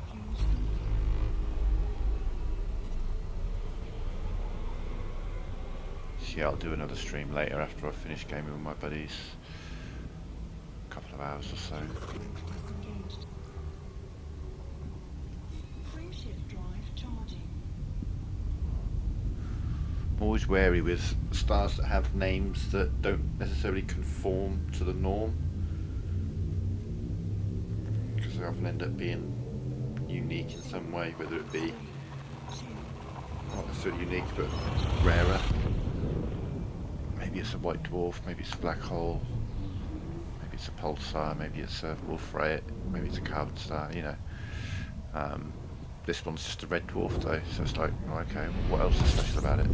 Fuel scope. Yeah, I'll do another stream later after I finish gaming with my buddies. A couple of hours or so. Fuel scope disengaged. Frameshift drive charging. I'm always wary with stars that have names that don't necessarily conform to the norm, because they often end up being unique in some way, whether it be not necessarily unique but rarer. Maybe it's a white dwarf, maybe it's a black hole, maybe it's a pulsar, maybe it's a Wolf-Rayet, maybe it's a carbon star, you know. This one's just a red dwarf though, so it's like, oh, okay, what else is special about it?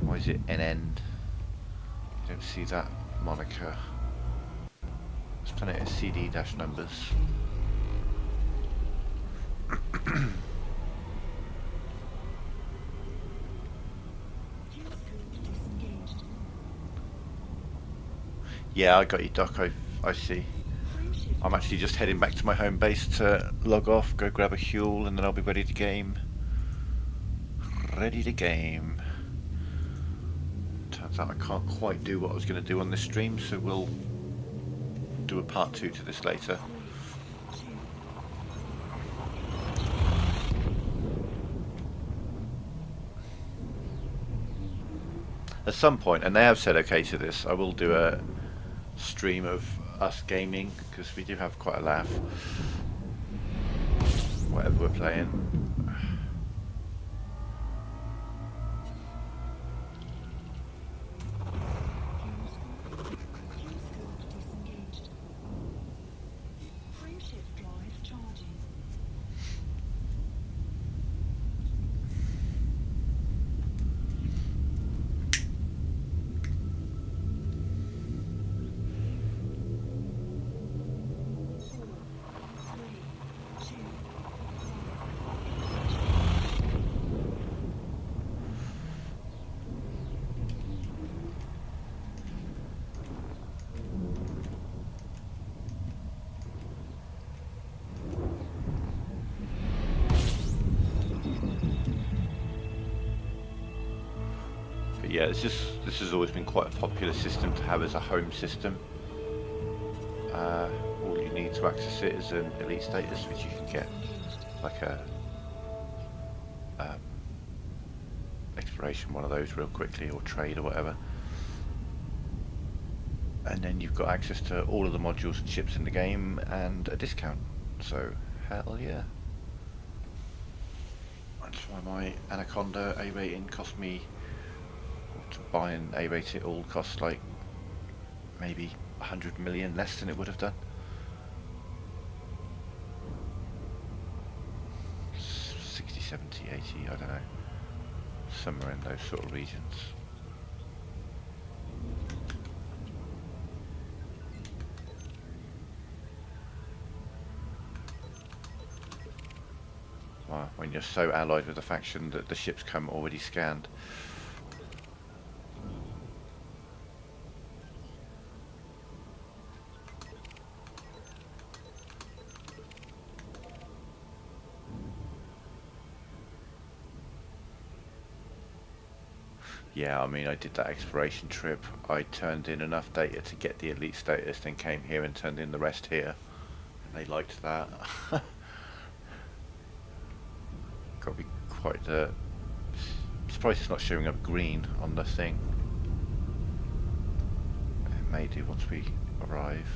Why is it NN? You don't see that moniker. This planet is CD dash numbers. Fuel scope disengaged. Yeah, I got you, Doc. I see. Frameshift I'm actually just heading back to my home base to log off, go grab a fuel, and then I'll be ready to game. Ready to game. Turns out I can't quite do what I was going to do on this stream, so we'll do a part 2 to this later. At some point, and they have said okay to this, I will do a stream of us gaming, because we do have quite a laugh, whatever we're playing. Fuel scope disengaged. Frameshift drive charging. Yeah, this has always been quite a popular system to have as a home system. All you need to access it is an elite status, which you can get like a exploration one of those real quickly, or trade or whatever. And then you've got access to all of the modules and ships in the game and a discount. So hell yeah. That's why my Anaconda A rating cost me, to buy and A rate it all cost like maybe 100 million less than it would have done. 60, 70, 80, I don't know. Somewhere in those sort of regions. Well, when you're so allied with a faction that the ships come already scanned. Yeah, I mean, I did that exploration trip. I turned in enough data to get the elite status, then came here and turned in the rest here. They liked that. Got to be quite I'm surprised it's not showing up green on the thing. It may do once we arrive.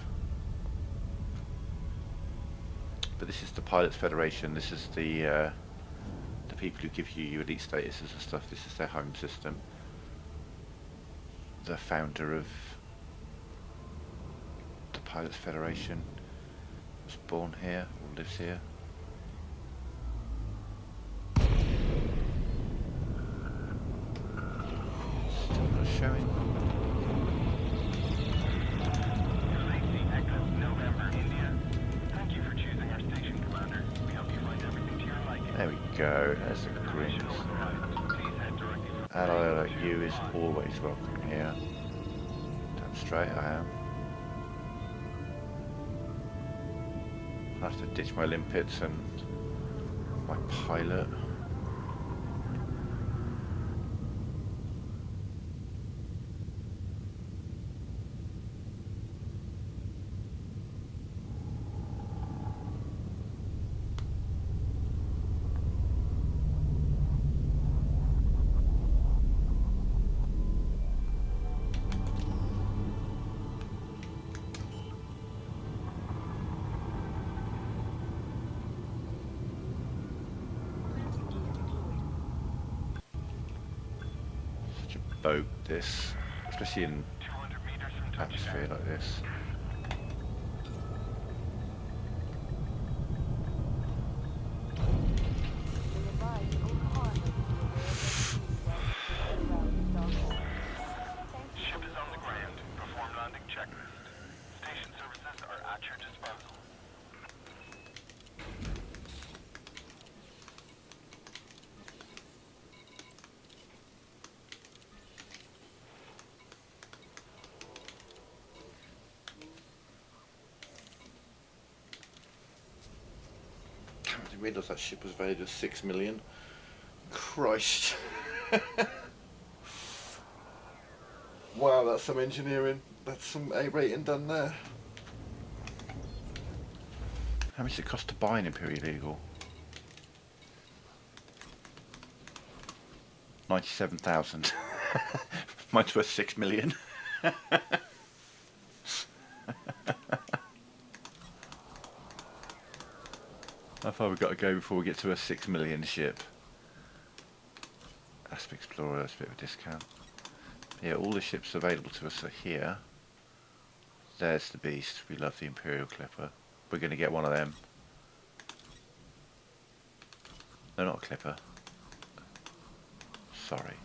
But this is the Pilots Federation. This is the people who give you your elite statuses and stuff. This is their home system. The founder of the Pilots Federation was born here, or lives here. Still not showing. There we go, there's the grins. Ally like you is always welcome here. Damn straight I am. I have to ditch my limpets and my pilot. Boat this, especially in atmosphere like this. Ship is on the ground. Perform landing checklist. Station services are at your disposal. I didn't realise that ship was valued at 6 million. Christ. Wow, that's some engineering. That's some A rating done there. How much does it cost to buy an Imperial Eagle? 97,000. Mine's worth 6 million. How far we've got to go before we get to a 6 million ship? Asp Explorer, that's a bit of a discount. Yeah, all the ships available to us are here. There's the Beast. We love the Imperial Clipper. We're going to get one of them. No, not a Clipper. Sorry.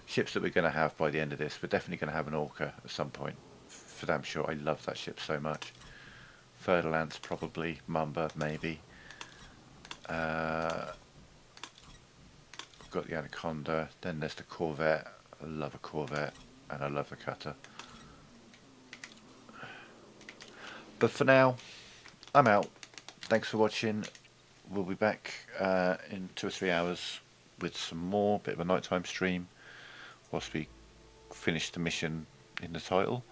Ships that we're going to have by the end of this. We're definitely going to have an Orca at some point. For damn sure. I love that ship so much. Fer-de-Lance probably. Mamba maybe. We've got the Anaconda. Then there's the Corvette. I love a Corvette. And I love the Cutter. But for now, I'm out. Thanks for watching. We'll be back in 2 or 3 hours with some more, bit of a nighttime stream. whilst we finish the mission in the title.